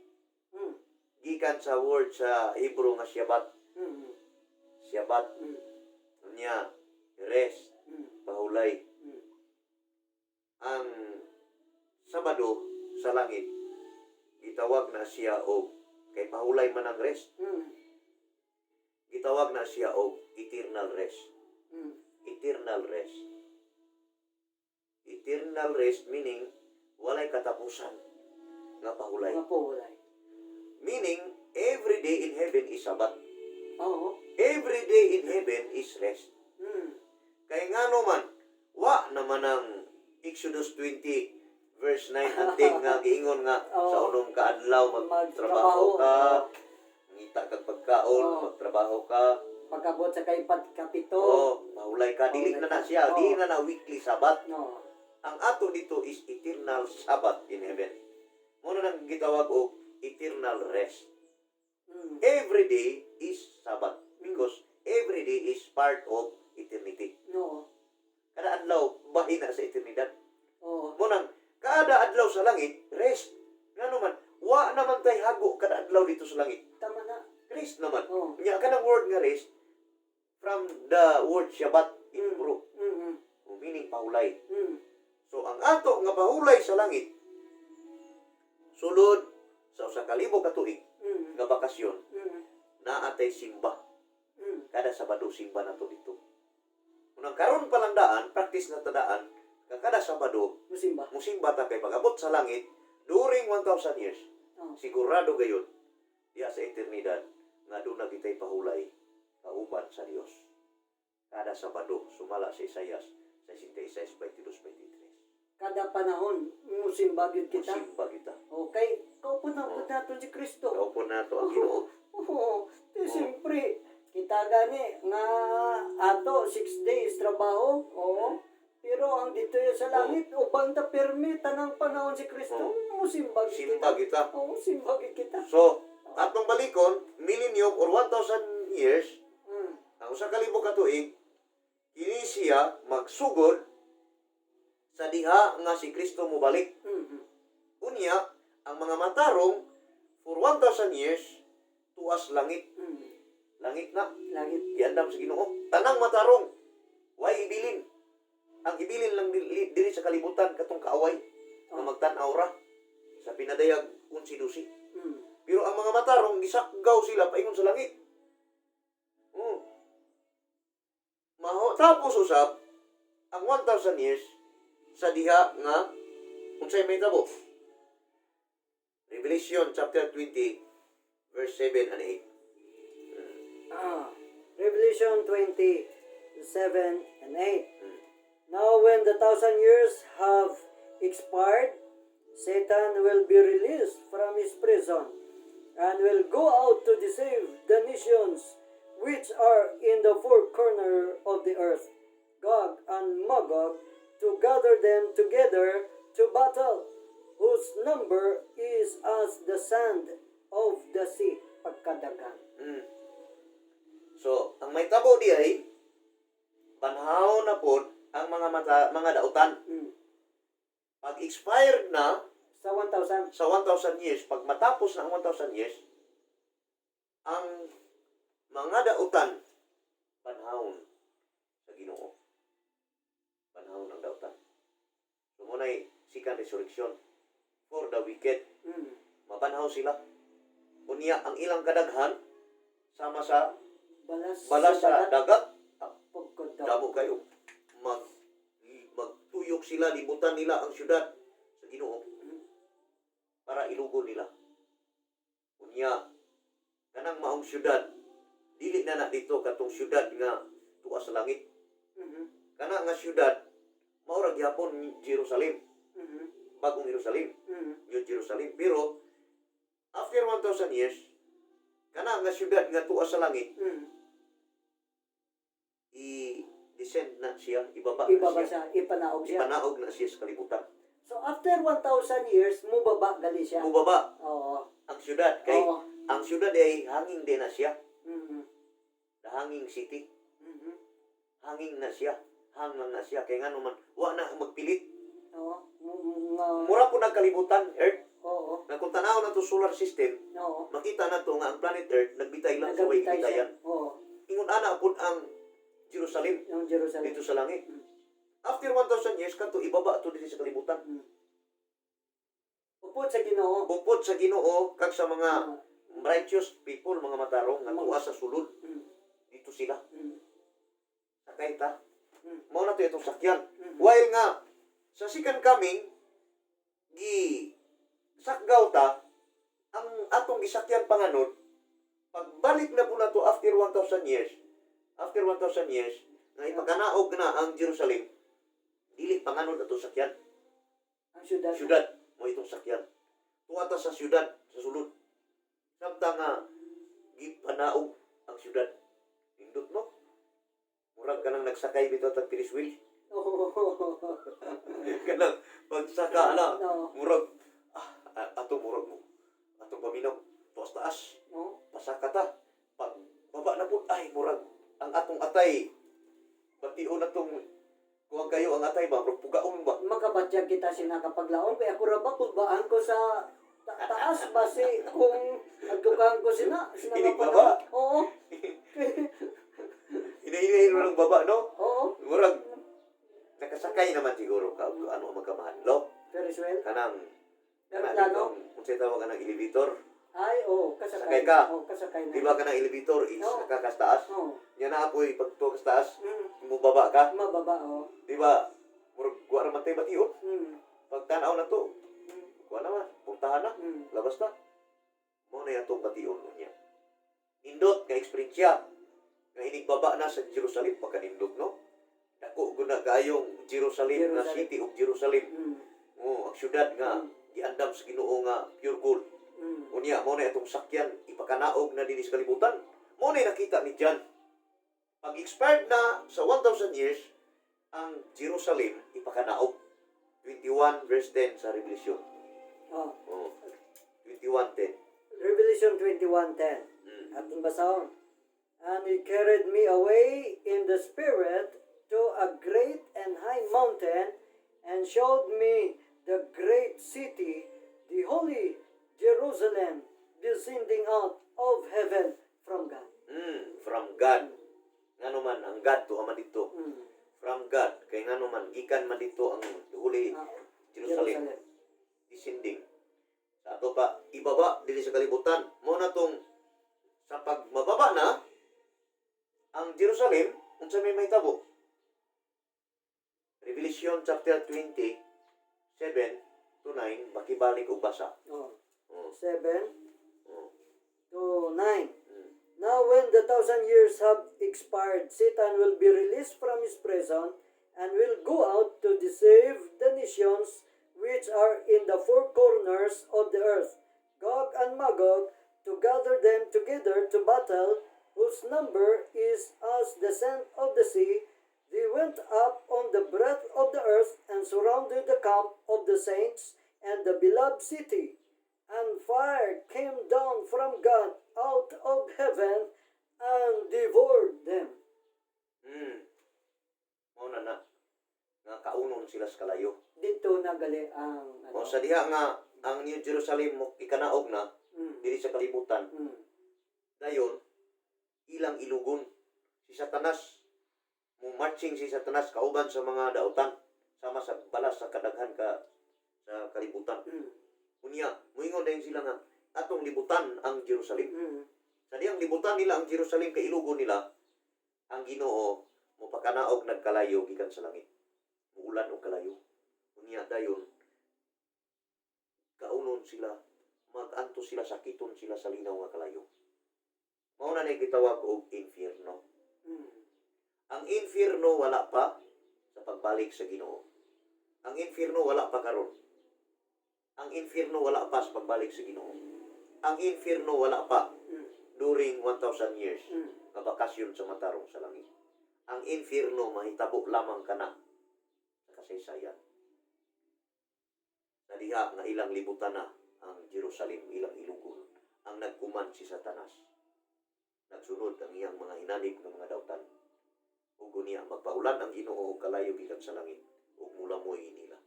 Mm.
Gikan sa word sa Hebrew nga Shabbat.
Mm.
Shabbat. Unya, rest, pahulay. Ang Sabado sa langit, gitawag na siya og kay pahulay man ang rest. Gitawag na siya og eternal rest. Eternal rest. Eternal rest meaning walay katapusan nga pahulay.
Mga pahulay.
Meaning every day in heaven is Sabbath.
Oo.
Every day in heaven is rest. Kay ngano man wa naman ang Exodus 20 verse 9 anting nga giingon nga sa unong kaadlaw magtrabaho ka mangita kag pagkaon,
Oo.
magtrabaho ka,
Pagkabot sa kaipat kapito.
mahulay ka, dili
Mahulay
na
ka.
siya,
Oo.
dili na weekly Sabbath.
No.
Ang ato dito is eternal Sabbath in heaven. Muna nang gitawag og eternal rest.
Mm.
Every day is Sabbath because every day is part of eternity.
No.
Kada adlaw bahin na sa eternidad.
Oo.
Munang kada adlaw sa langit rest. Ngano man wa naman tay hago kada adlaw dito sa langit.
Tama na.
Rest naman.
Oo.
Nya kanang word nga rest from the word Shabbat in
Mm.
Hebrew,
Mm.
meaning pahulay.
Mm.
So ang ato nga pahulay sa langit sulod sa usa ka libo ka tuig
Mm.
nga bakasyon
Mm.
naa tay simba.
Mm.
Kada Sabado simba nato dito. Unang karon pa lang daan, practice na tadaan, kada Sabado
Musimba.
musimba ta kay pag-abot sa langit during 1,000 years.
Oh.
Sigurado gayon diya sa eternidad nga doon na kitay pahulay kauban sa Dios. Kada Sabado sumala sa Isaias 66:22-23.
Kada panahon musimba gyud kita.
Musimba kita.
Okay. Kaupo na pud naton si Kristo.
Kaupo na to ang Ginoo.
Oo. Siyempre, kita gani nga ato 6 days trabaho. Oo. Pero ang dito sa langit, ubang ta permi tanang panahon si Kristo. Musimba gyud
Simba kita.
Oo, simba gyud kita.
So, atong balikon, millennium or 1,000 years,
Mm.
ang usa ka libo ka tuig, kini siya magsugod sa diha nga si Kristo mo balik.
Mm.
Unya, ang mga matarong for 1,000 years tuas langit.
Mm.
Langit na.
Langit.
Giandam sa Ginoo. Tanang matarong. Way ibilin. Ang ibilin lang diri sa kalibutan katong kaaway nga magtan-aw ra sa pinadayag 11-12.
Mm.
Pero ang mga matarong gisakgaw sila paingon sa langit. Tapos usab ang 1,000 years sa diha nga unsay may tabo. Revelation chapter 20 verse 7 and 8.
Revelation 20:7 and 8. Now when the 1,000 years have expired, Satan will be released from his prison and will go out to deceive the nations which are in the four corners of the earth, Gog and Magog, to gather them together to battle, whose number is as the sand of the sea. Pagkadagan.
So, ang may tabo di ay panhaw na pod ang mga dautan. Pag expired na
Sa 1,000.
sa 1,000 years, pag matapos na ang 1,000 years, ang mga dautan panahon sa Ginoo. Panahon ng dautan. So, muna'y second resurrection for the wicked. Mapanhaw sila. Unya ang ilang kadaghan sama sa balas sa dagat.
Pagkadagan.
Damo kayo. Magtuyok sila, libutan nila ang syudad sa Ginoo para ilugon nila. Unya, kanang maong syudad, dili na dito katong syudad nga tuwa sa langit. Kana nga syudad, maura gyapon Jerusalem. Bagong Jerusalem. New Jerusalem. Pero, after 1,000 years, kana nga syudad nga tuwa sa langit, i-descend na siya, ibaba
Ibaba
na siya.
siya, ipanaog siya.
Ipanaog na siya sa kalibutan.
So after 1,000 years, mubaba gali siya.
Mubaba
Oo.
ang syudad. Kay
Oo.
ang syudad ay hanging din na siya.
Mhm.
The hanging city.
Mhm.
Hanging na siya. Hangang na siya. Kaya nga naman, wa na magpilit.
Oo.
Mura po nagkalibutan, Earth.
Oo.
Na kung tanaw na to solar system,
Oo.
makita na to nga ang planet Earth nagbitay lang sa way
Nagabitay siya.
bitayan.
Oo.
Ingon ana po ang Jerusalem
Yung Jerusalem.
dito sa langit. After 1,000 years, kanto ibaba to dito sa kalibutan.
Upod sa Ginoo.
Bukod sa Ginoo, kag sa mga righteous people, mga matarong, nga tuwa sa sulod, dito sila. Sakay ta. Mao na to itong sakyan. While nga, sa second coming, sakgaw ta, ang atong gisakyan panganod, pagbalik na po na to after 1,000 years, nga ipagkanaog na ang Jerusalem, dili panganod ato sakyan.
Ang syudad.
Syudad mo itong sakyan. Tuwata sa syudad, sa sulod. Samtang nga, ipakanaog ang syudad. Indot no? Murag ka nang nagsakay bitaw tag Ferris wheel.
Oh.
Kanang pagsaka na.
No.
Murag, ato murag mo. Atong paminaw, tuwas taas.
No.
Pasaka ta. Pag baba na po, ay murag. Ang atong atay. Bation na tong kuwang kayo ang atay ba? Murag pugaon ba?
Makabatyag kita sinakapaglaon kaya ako ra ba kulbaan ko sa taas base kung nagdukaan ko
Inigbaba?
Oo.
Hinahilahin mo ng baba, no?
Oo.
Murag, nakasakay naman siguro ka. Ano ang magkamahadlo?
Ferris wheel.
Kanang,
Aeroplano?
kung sa'yo tawag ka ng elevator.
Ay, oo, kasakay.
Sakay ka?
Oo, kasakay na.
Di ba ka ng elevator is
Oo.
nakakas taas?
Oo.
Yan na apoy, pag tuwas taas,
Mm.
mubaba ka.
Mababa, oo.
Di ba? Murag, kuha naman tayo bation.
Mm.
Pag tanaw na to,
Mm.
kuha naman, puntahan na.
Mm.
Labas na. Mo na itong bation niya. Indot nga eksperyensya. Nga inigbaba na sa Jerusalem pagka-indot, no? Dako guna kayong Jerusalem nga
Jerusalem.
city of Jerusalem.
Mm.
Ang syudad nga giandam sa Ginoo nga pure gold.
Mm.
Unya mo na itong sakyan ipakanaog na dinhi sa kalibutan. Mo na nakita ni John. Pag expired na sa 1,000 years ang Jerusalem ipakanaog. 21 verse 10 sa Revelation.
Oh.
21:10.
Revelation 21:10. Ating basahon. And he carried me away in the spirit to a great and high mountain, and showed me the great city, the holy Jerusalem, descending out of heaven from God.
From God. Ngano man ang God to man dito.
Mm.
From God. Kay ngano man gikan man dito ang holy
Ah,
Jerusalem. Descending. Sa ato pa ibaba dili sa kalibutan. Mo na tong sa pagmababa na ang Jerusalem unsa may mahitabo. Revelation chapter 20 7 to 9 makibalik og basa.
Oh.
Oh.
7
Oh.
to 9.
Mm.
Now when the 1,000 years have expired, Satan will be released from his prison and will go out to deceive the nations which are in the four corners of the earth, Gog and Magog, to gather them together to battle, whose number is as the sand of the sea. They went up on the breadth of the earth and surrounded the camp of the saints and the beloved city. And fire came down from God out of heaven and devoured them.
Mao na nga kaunon sila sa kalayo.
Dito nagali ang
O sa diha nga ang New Jerusalem mo ikanaog na
Mm,
diri sa kalibutan.
mm,
Dayon ilang ilugon si Satanas mo marching si Satanas kauban sa mga dautan sama sa balas sa kadaghan ka sa kalibutan.
mm,
Unya moingon dayon sila nga atong libutan ang Jerusalem.
mm.
Sa diyang libutan nila ang Jerusalem kay ilugon nila ang Ginoo mo pakanaog nagkalayo gikan sa langit. Muulan og kalayo. Unya dayon kaunon sila maganto sila sakiton sila sa linaw nga kalayo. Mao na ni gitawag og infierno.
Mm.
Ang infierno wala pa sa pagbalik sa Ginoo. Ang infierno wala pa karon. Ang infierno wala pa sa pagbalik sa Ginoo. Ang infierno wala pa during 1,000 years
Mm.
nga bakasyon sa matarong sa langit. Ang infierno mahitabo lamang kana sa kasaysayan. Sa diha nga ilang libutan na ang Jerusalem, ilang ilugon, ang nagkuman si Satanas. Nagsunod ang iyang mga hinalig ng mga dautan. Ug niya magpaulan ang Ginoo og kalayo gikan sa langit ug mulamoy nila.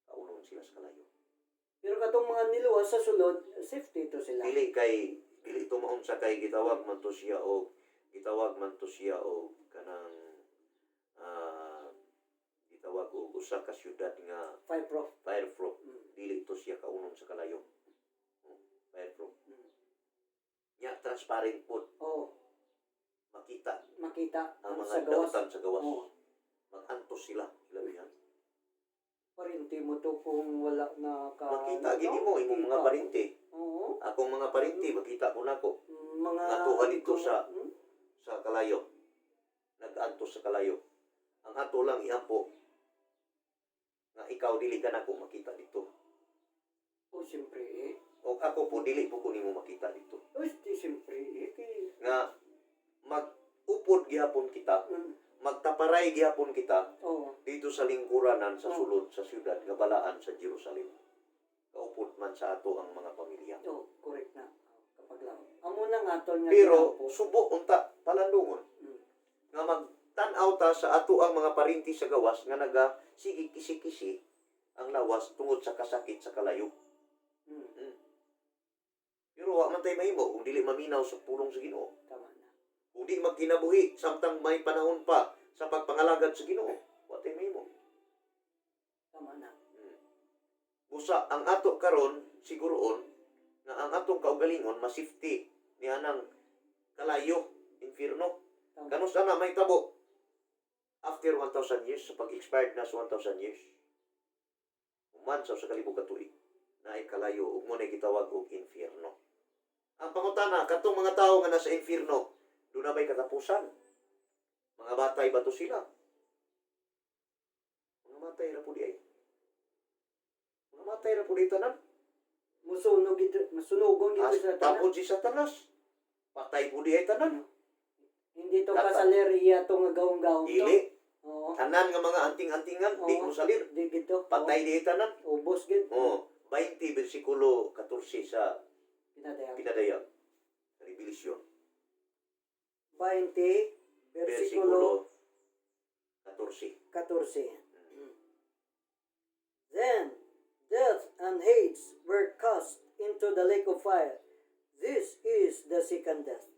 Kaunon sila sa kalayo.
Pero katong mga niluwas sa sulod, safety to sila.
Dili ito maunsa kay gitawag man to siya og kanang gitawag og usa ka syudad nga
Fireproof.
fireproof.
Mm.
Dili ito siya kaunon sa kalayo. Fireproof.
Mm.
Nya transparent pod
Oh,
makita
makita
ang
ang
mga
sa gawas.
dautan sa gawas.
Oh,
Magantos sila ilabihan.
parinti mo to kung wala na ka...
Makita gini mo imong mga parinti.
Oo.
Akong mga parinti makita ko nako
Mga...
Natuhan dito sa-
Mm.
sa kalayo. Nag-antos sa kalayo. Ang ato lang ihampo nga ikaw dili ka nako makita dito.
Oh, siyempre eh.
o ako po dili po ko nimo makita dito
Uy, di siyempre,
nga mag-upod gihapon kita, magtaparay gihapon kita
Oo.
dito sa lingkuranan sa sulod sa syudad nga balaan sa Jerusalem. Kaupod man sa ato ang mga pamilya.
Oo, correct na. Kapag lang. Amo na nga tol nga
Pero
ginapo.
subo unta palandungon nga magtan-aw ta sa ato ang mga parinti sa gawas nga naga sige kisi-kisi ang lawas tungod sa kasakit sa kalayo. Pero wa man tay mahimo kung dili maminaw sa pulong sa Ginoo.
Tama na.
Kung di magkinabuhi samtang may panahon pa sa pagpangalagad sa Ginoo, wa tay mahimo.
Tama na.
Busa ang ato karon siguroon nga ang atong kaugalingon masifty ni anang kalayo infierno.
Tama.
Kanus ana may tabo after 1,000 years sa pag-expired na sa 1,000 years. Umansaw sa kalibog ka tuig na ay kalayo ug mo na gitawag og infierno. Ang pangutana katong mga tawo nga nasa infierno, doon na ba'y katapusan? Mga batay ba to sila? Mga matay ra po di ay. Mga matay ra po di tanan.
Musunog ito, masunugon ito sa tanan.
Tapos si Satanas. Patay po di ay tanan.
Hindi to
Tata.
kasaleriya to nga gawong-gawong to.
Dili.
Oo.
Tanan nga mga anting-antingan, di
Oo.
mo salir.
Di gito.
Patay di ay tanan.
Ubos gid.
Oh, 20 versikulo 14 sa
Pinadayang.
Pinadayag. Revelasyon.
20
Versikulo
versikulo
14.
14. Then death and Hades were cast into the lake of fire. This is the second death.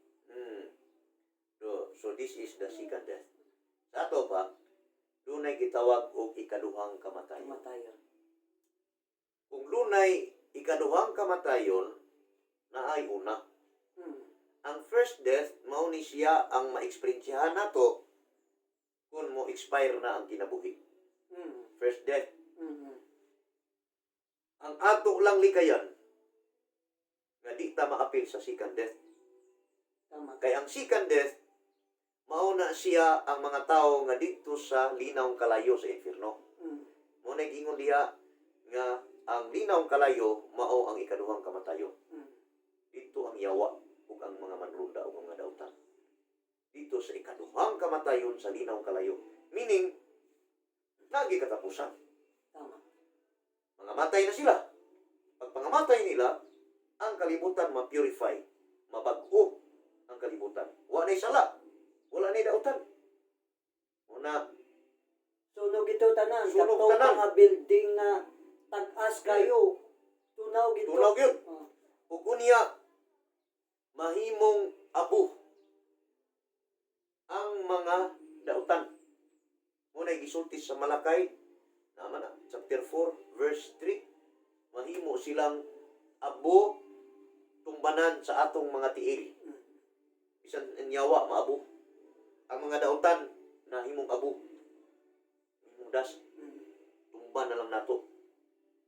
So this is the second death. Sa ato pa, dunay gitawag og ikaduhang kamatayon.
Kamatayon.
Kung dunay ikaduhang kamatayon, naay una. Ang first death, mao ni siya ang ma-experiencehan nato kung mo expire na ang kinabuhi. First death. Ang ato lang likayan nga di ta maapil sa second death.
Tama.
Kay ang second death, mao na siya ang mga tao nga dito sa linawng kalayo sa infierno. Mo na gingon diha nga ang linawng kalayo mao ang ikaduhang kamatayon. Dito ang yawa ug ang mga manlunda ug mga dautan. Dito sa ikaduhang kamatayon sa linawng kalayo. Meaning, nagi katapusan.
Tama.
Mga matay na sila. Pag pangamatay nila, ang kalibutan ma-purify. Mabag-o ang kalibutan. Wala na'y sala. Wala na'y dautan. Una,
Sunog ito tanan.
Sunog
Katong
tanan.
mga building na tag-as kayo. Tunaw gito.
tunaw yun.
Oh.
Ug unya, mahimong abo ang mga dautan. Muna'y gisulti sa Malakay, naman na, chapter 4, verse 3. Mahimo silang abo tumbanan sa atong mga tiil. Bisan nyawa maabo. Ang mga dautan na himong abo. Himong das. Tumba na lang nato.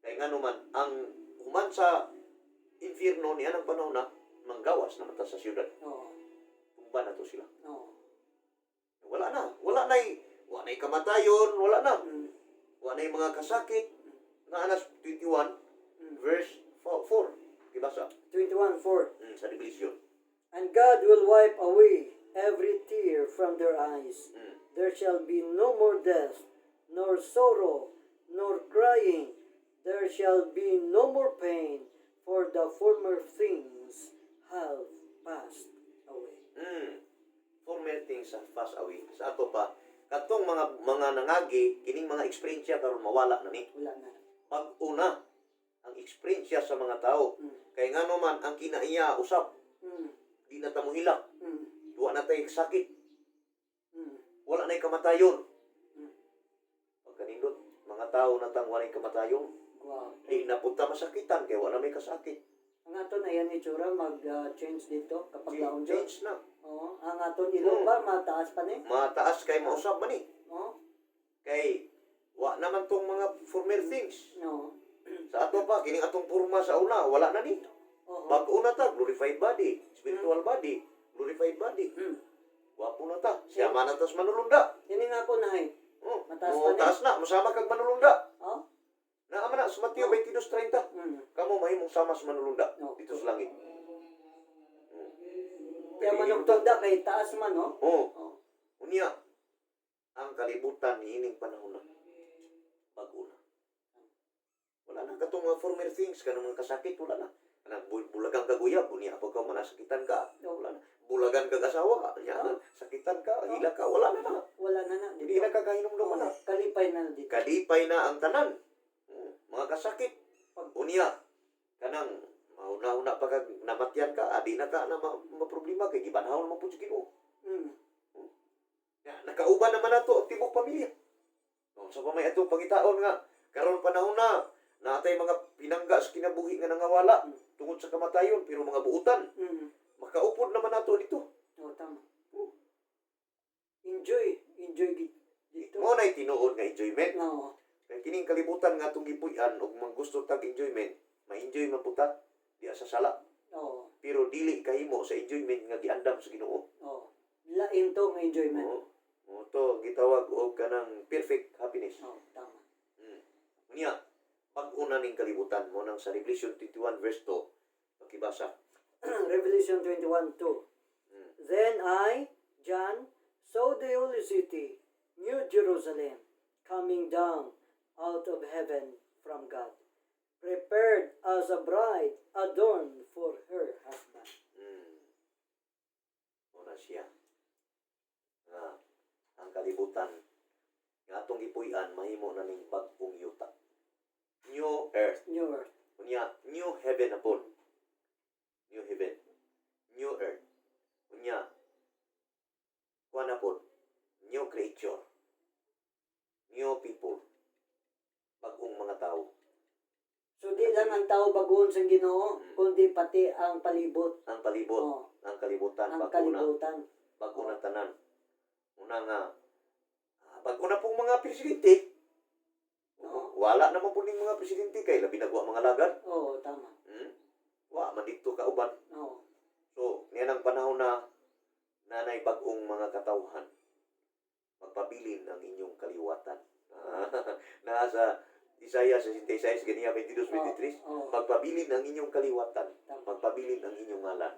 Kaya nga naman, ang human sa infierno niya ng panahon na manggawas na mata sa siyudad.
Oo.
Tumba na to sila.
Oo.
Wala na. Wala na'y kamatayon. Wala na.
Mm.
Wala na'y mga kasakit. Na anas 21, verse 4. Kibasa.
21:4.
Sa Revelation.
And God will wipe away every tear from their eyes. There shall be no more death, nor sorrow, nor crying. There shall be no more pain, for the former things have passed away.
Former things have passed away. Sa ato pa, katong mga nangagi, kining mga experience karon mawala na ni.
Wala na.
Pag-una, ang experience sa mga tao. Kaya nga naman, ang kinaiya usap, di na tamo hilak. Duwa na tayo sakit. Wala na'y kamatayon. Pagkanindot, mga tao na tang walay kamatayon,
Wow.
di na punta masakitan, kaya wala may kasakit.
Ang aton na yan itsura mag-change dito kapag laon dyan.
Change na.
Oo. Ang aton ilong ba mataas pa ni?
Mataas kay mausap man eh.
Oo.
Kay, wa naman tong mga former things.
No.
Sa ato pa, kining atong purma sa una, wala na ni.
Oo.
Bago na ta, glorified body, spiritual body, glorified body. Wapo na ta. Siya manatas manulunda.
Yan nga po na
Oh,
Mataas
oh,
pa ni?
taas na. Masama kag manulunda.
Oh.
Naaman na, sa Mateo
Oh.
22:30. Kamo mahimong sama sa manulunda
No.
dito sa langit.
Kaya manugtog da kay taas man, no?
Oh,
Oh.
unya ang kalibutan niining panahon na. Bago na. Wala na katong mga former things, kanang mga kasakit, wala na. Kanang bulagang kaguyab, unya pagka manasakitan ka, wala na. Bulagan kag asawa, unya sakitan ka, hila ka, wala na.
Wala na na.
Hindi na kakahinom na.
Kalipay na dito.
Kalipay na ang tanan. Mga kasakit. Unya, kanang mauna-una pa kag namatyan ka, adi na ka na maproblema kay gibanhaw naman po sa Ginoo. Nakauban naman nato ang tibok pamilya. Sa pamay atong pangitaon nga karon panahon na natay mga pinangga sa kinabuhi nga nangawala tungod sa kamatayon pero mga buutan. Makaupod naman nato dito.
Oh, tama. Enjoy dito.
Mo nay tinuod nga enjoyment.
No.
Kay kining kalibutan nga atong gipuy-an ug mga gusto tag enjoyment, ma-enjoy man puta diya sa sala.
Oh.
Pero dili kahimo sa enjoyment nga giandam sa Ginoo.
Oh. Lain to ng enjoyment.
To gitawag og kanang perfect happiness.
Oh, tama.
Unya, pag-una ning kalibutan mo nang sa Revelation 21 verse 2, pakibasa.
Revelation 21:2. Then I, John, saw the holy city, New Jerusalem, coming down out of heaven from God, prepared as a bride adorned for her husband.
Una siya. Ang kalibutan nga atong gipuy-an mahimo na ning bag-ong yuta. New earth.
New earth.
Unya, new heaven na po. New heaven. New earth. Unya, kuha na po. New creature. New people. Bagong mga tao.
So di lang ang tao bagoon sa Ginoo, kundi pati ang palibot.
Ang palibot.
Oh,
Ang kalibutan.
ang
Bago na.
kalibutan.
Bago na tanan. Una nga, bago na pong mga presidente. Wala naman po ning mga presidente kay labi nagwa mga lagad.
Oo, tama.
Wa man dito kauban.
Oo.
So, niyan ang panahon na nanay bagong mga katawhan. Magpabilin ang inyong kaliwatan. Nasa Isaiah 66, ganiya 22-23.
Oo.
Magpabilin ang inyong kaliwatan.
Tama.
Magpabilin ang inyong ngalan.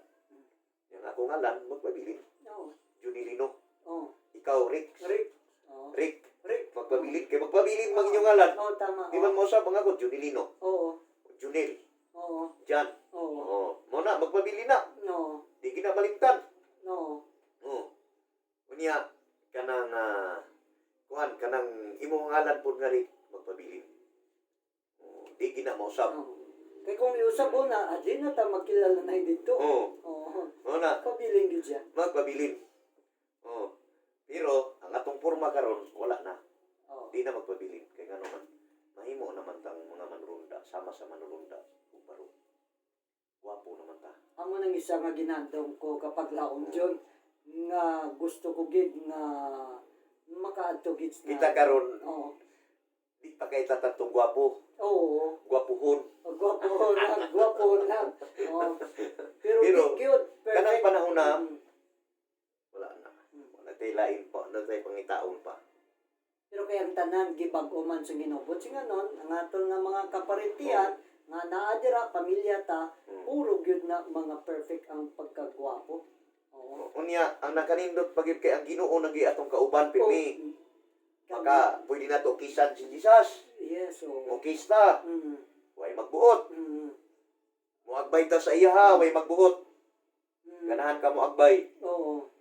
Yang ako ngalan, magpabilin.
Oo.
Junilino.
Oo.
Ikaw, Rick.
Rick. Oo.
Rick.
Rick.
Magpabilin. Kaya magpabilin ang inyong ngalan.
Oo, tama.
Di man mo sa mga ko, Junilino.
Oo.
Junil.
Oo.
Jan.
Oo.
Oh, mo na, magpabilin na.
No.
Di kinamalimtan.
No.
Unya, kanang, kanang imong ngalan po nga rin, magpabilin. Di kinamausap.
No. Kaya kung iusap mo na, di na ta magkilala na dito.
Oo.
Oo.
Na,
Pabiling yun siya.
magpabilin. Pero, ang atong forma karon wala na.
Oo.
Di na magpabilin. Kaya nga naman, mahimo naman tang mga manrunda, sama sa manrunda. Uparo. Wapo naman ta.
Amo nang isa nga ginandong ko kapag laom John nga gusto ko gid nga makaadto gid na.
Kita karon,
Oo.
di pa kay tatatong gwapo.
Oo.
Gwapuhon.
Gwapo lang. Oo. Pero
Pero,
di gyud
kanang panahon na,
Mm.
wala na. Wala tayo lain pa. Wala tayo pangitaon pa.
Pero kaya ang tanan gibag-o man sa Ginoo. Buti nga nun, ang aton nga mga kaparentiyan nga naadira pamilya ta, puro gyud na mga perfect ang pagkagwapo. Oo.
Unya, ang nakanindot pagid kay ang Ginoo nagi atong kauban pirmi.
Oh,
Maka pwede na to kisan si Jesus.
yes, oo.
Mo kista,
Mm.
way magbuot.
Mm.
Mo agbay ta sa iya ha, way magbuot.
Mm.
Ganahan ka mo agbay.
Oo.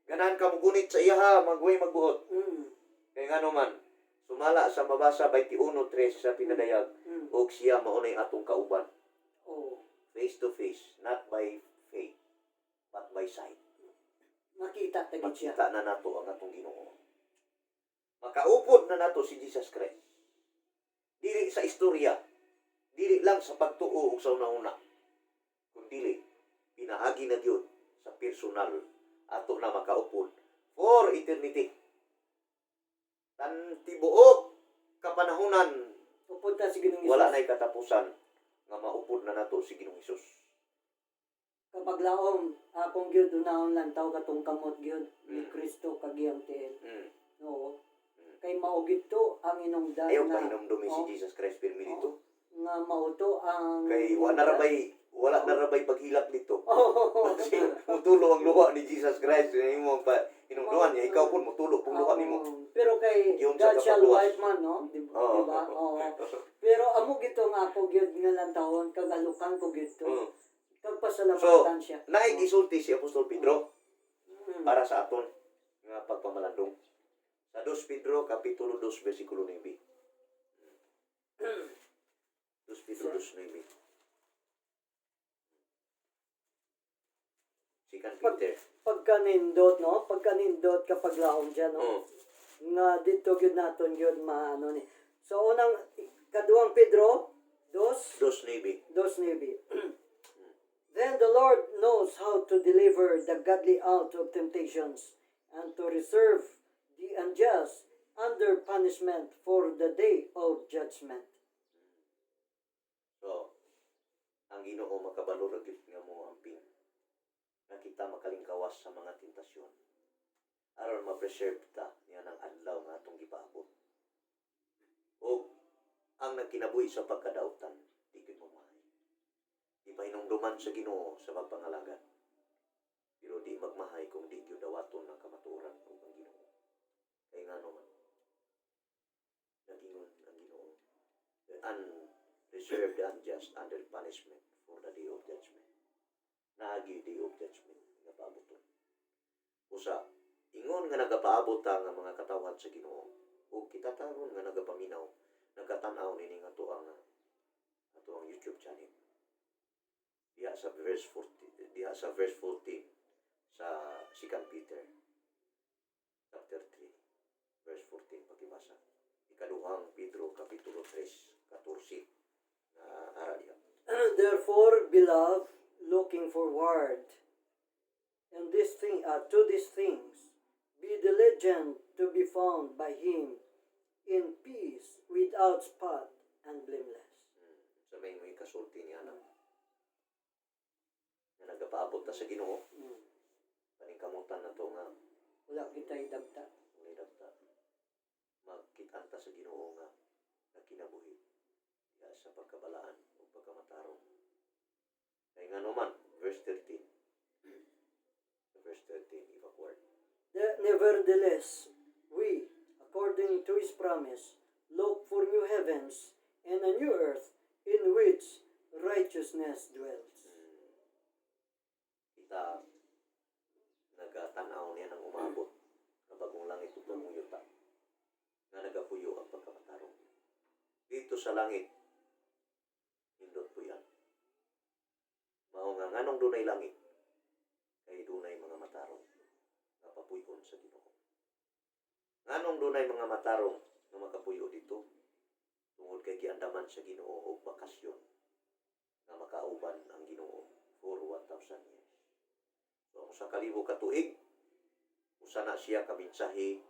Ganahan ka mo gunit sa iya ha, magway magbuot.
Mm.
Kaya nga naman, sumala sa mabasa 21:3 sa pinadayag,
Mm.
og siya maunay atong kauban.
Oo.
Face to face, not by faith, but by sight.
Makita tagid siya.
Makita na nato ang atong Ginoo. Makaupod na nato si Jesus Christ. Dili sa istorya, dili lang sa pagtuo ug sa una-una, kundi pinaagi na gyud sa personal ato na makaupod for eternity. Tan tibuok kapanahunan
Upod ta si Ginoong
wala
Hesus.
na'y katapusan nga maupod na nato si Ginoong Hesus.
Kapag laom, akong gyud unahon lang taw katong kamot gyud ni
Mm.
Kristo kagiyang tiil.
Mm.
Oo. kay maugid to ang inungdan
Ayaw
nga
pa hinumdumi si
oh,
Jesus Christ pirmi dito.
nga mauto ang
Kay wala na rabay paghilak dito.
Oh.
Kasi mutulo ang luha ni Jesus Christ. Yung mo pa hinumduhan niya, ikaw po mutulo pong luha nimo.
Pero kay
Yung sa
God shall
kapagluwas.
wipe man, no?
Oo.
Diba? Oo. Pero amo gito nga ako gyud nga lang taon kagalukan ko gito.
Mm.
Kagpasalamatan siya.
Naig isulti si Apostol Pedro
Mm.
para sa aton nga pagpamalandong. Sa 2 Pedro kapitulo 2 bersikulo 9. 2 Pedro 2:9. Sikan Peter.
Pagkanindot, no? Pagkanindot kapag laom dyan, no?
Oh.
Nga dito gyud naton gyud maano ni. So unang kaduang Pedro 2:9.
2:9.
Then the Lord knows how to deliver the godly out of temptations and to reserve the unjust under punishment for the day of judgment.
So, ang Ginoo makabalo ra gyud nga mo amping nga kita makalingkawas sa mga tentasyon aron ma-preserve ta niya ng adlaw nga atong gipaabot. O ang nagkinabuhi sa pagkadaotan, di gyud mo maayo. Di pa hinungduman sa Ginoo sa pagpangalaga. Pero di magmahay kung di gyud dawaton ang kamatuoran ug ang Ginoo. Kay ngano man nagingon ang Ginoo. The unreserved the unjust under punishment for the day of judgment. Naagi day of judgment nga paaboton. Usa, ingon nga nagapaabot ta nga mga katawhan sa Ginoo. Ug kita taron nga nagapaminaw, nagkatan-aw nini nga tuang YouTube channel. Diha sa verse 14 sa 2 Peter chapter 3 verse 14 pakibasa. Ikaduhang Pedro kapitulo 3 14 na ara diha.
Therefore, beloved, looking forward and to these things, be diligent to be found by Him in peace, without spot and blameless.
Sa may kasulti niya na nagapaabot ta sa Ginoo. Paningkamutan na to nga
Wala kita'y dagta.
may dagta. Magkitaan ta sa Ginoo nga nakinabuhi ya sa pagkabalaan o pagkamatarong. Kaya nga naman, verse 13. Verse 13, backward.
Nevertheless, we, according to His promise, look for new heavens and a new earth in which righteousness dwells.
Kita nagatanaw niya ng umabot na bagong langit ug bagong yuta na nagapuyo ang pagkamatarong. Dito sa langit, hindot po yan. Mao nga nganong dunay langit, kay dunay mga matarong nga papuyon sa Ginoo. Nganong dunay mga matarong nga makapuyo dito? Tungod kay giandaman sa Ginoo og bakasyon nga makauban ang Ginoo for 1,000 years. So, sa kalibo ka tuig, usa na siya kaminsahi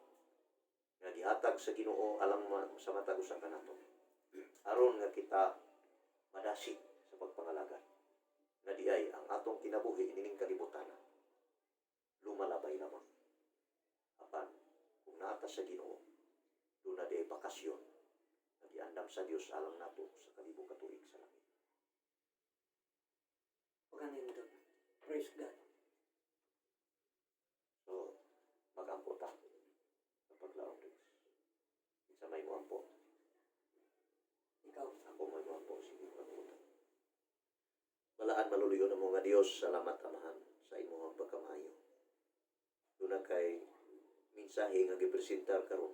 nga gihatag sa Ginoo alang sa matag usa kanato. Aron nga kita madasig sa pagpangalaga. Nga diay ang atong kinabuhi ining kalibutan lumalabay lamang. Apan kung naata sa Ginoo, doon na diay bakasyon nga giandam sa Dios alang nato sa kalibo ka tuig sa langit.
Pagkanindot. Praise God.
So, magampo ta sa paglaom rin. Isa may muampo.
Ikaw.
Ako may muampo. Sige, magampo ta. Balaan maluluyo na mga Diyos. Salamat, Amahan, sa imong pagkamayo. Doon na kay minsahe nga gipresentar karon.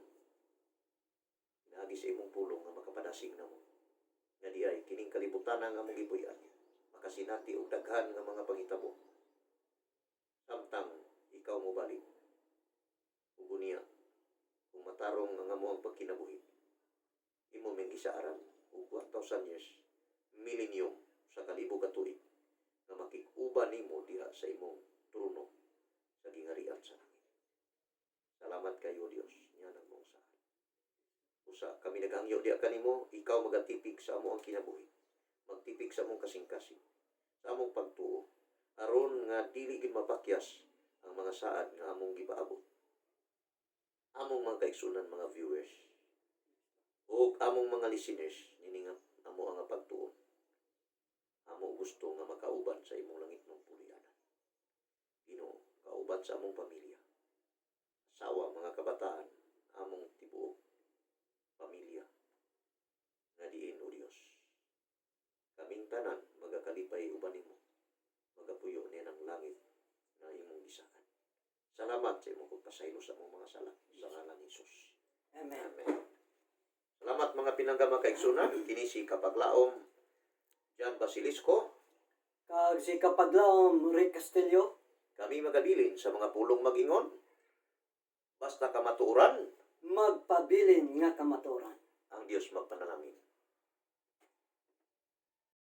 Naagi sa imong pulong nga makapadasig na mo. Nga di ay kining kalibutan nga mong gipuy-an. Makasinati og daghan nga mga panghitabo. Samtang ikaw mo balik. Ug unya kung matarong nga mo ang pagkinabuhi. Imo ming gisaaran og 1,000 years, millennium sa kalibo ka tuig nga makikuban nimo diha sa imong trono sa gingarian sa langit. Salamat kayo Dios nya nang mong saan. Usa kami nagangyo diha kanimo, ikaw magatipig sa amo ang kinabuhi. Magtipig sa among kasing-kasing, sa among pagtuo, aron nga dili gid mapakyas ang mga saad nga among gipaabot. among mga kaigsunan mga viewers o among mga listeners nininga amo ang pagtuon. Amo gusto nga makauban sa imong langit ng pulianan. Ginoo, kauban sa among pamilya. Asawa, mga kabataan, among tibuok pamilya nga diin o Dios. Kaming tanan magakalipay uban nimo. Magapuyo niya ng langit na imong gisakan. Salamat sa imong pagpasaylo sa among mga sala sa ngalan ni Jesus.
Amen.
Amen. Salamat mga pinanggama kaigsunan, kini si Kapaglaom Jan Basilisco.
Kag si Kapaglaom Rick Castillo.
Kami magabilin sa mga pulong mag-ingon. Basta kamatuoran,
Magpabilin nga kamaturan.
ang Dios magpanalamin.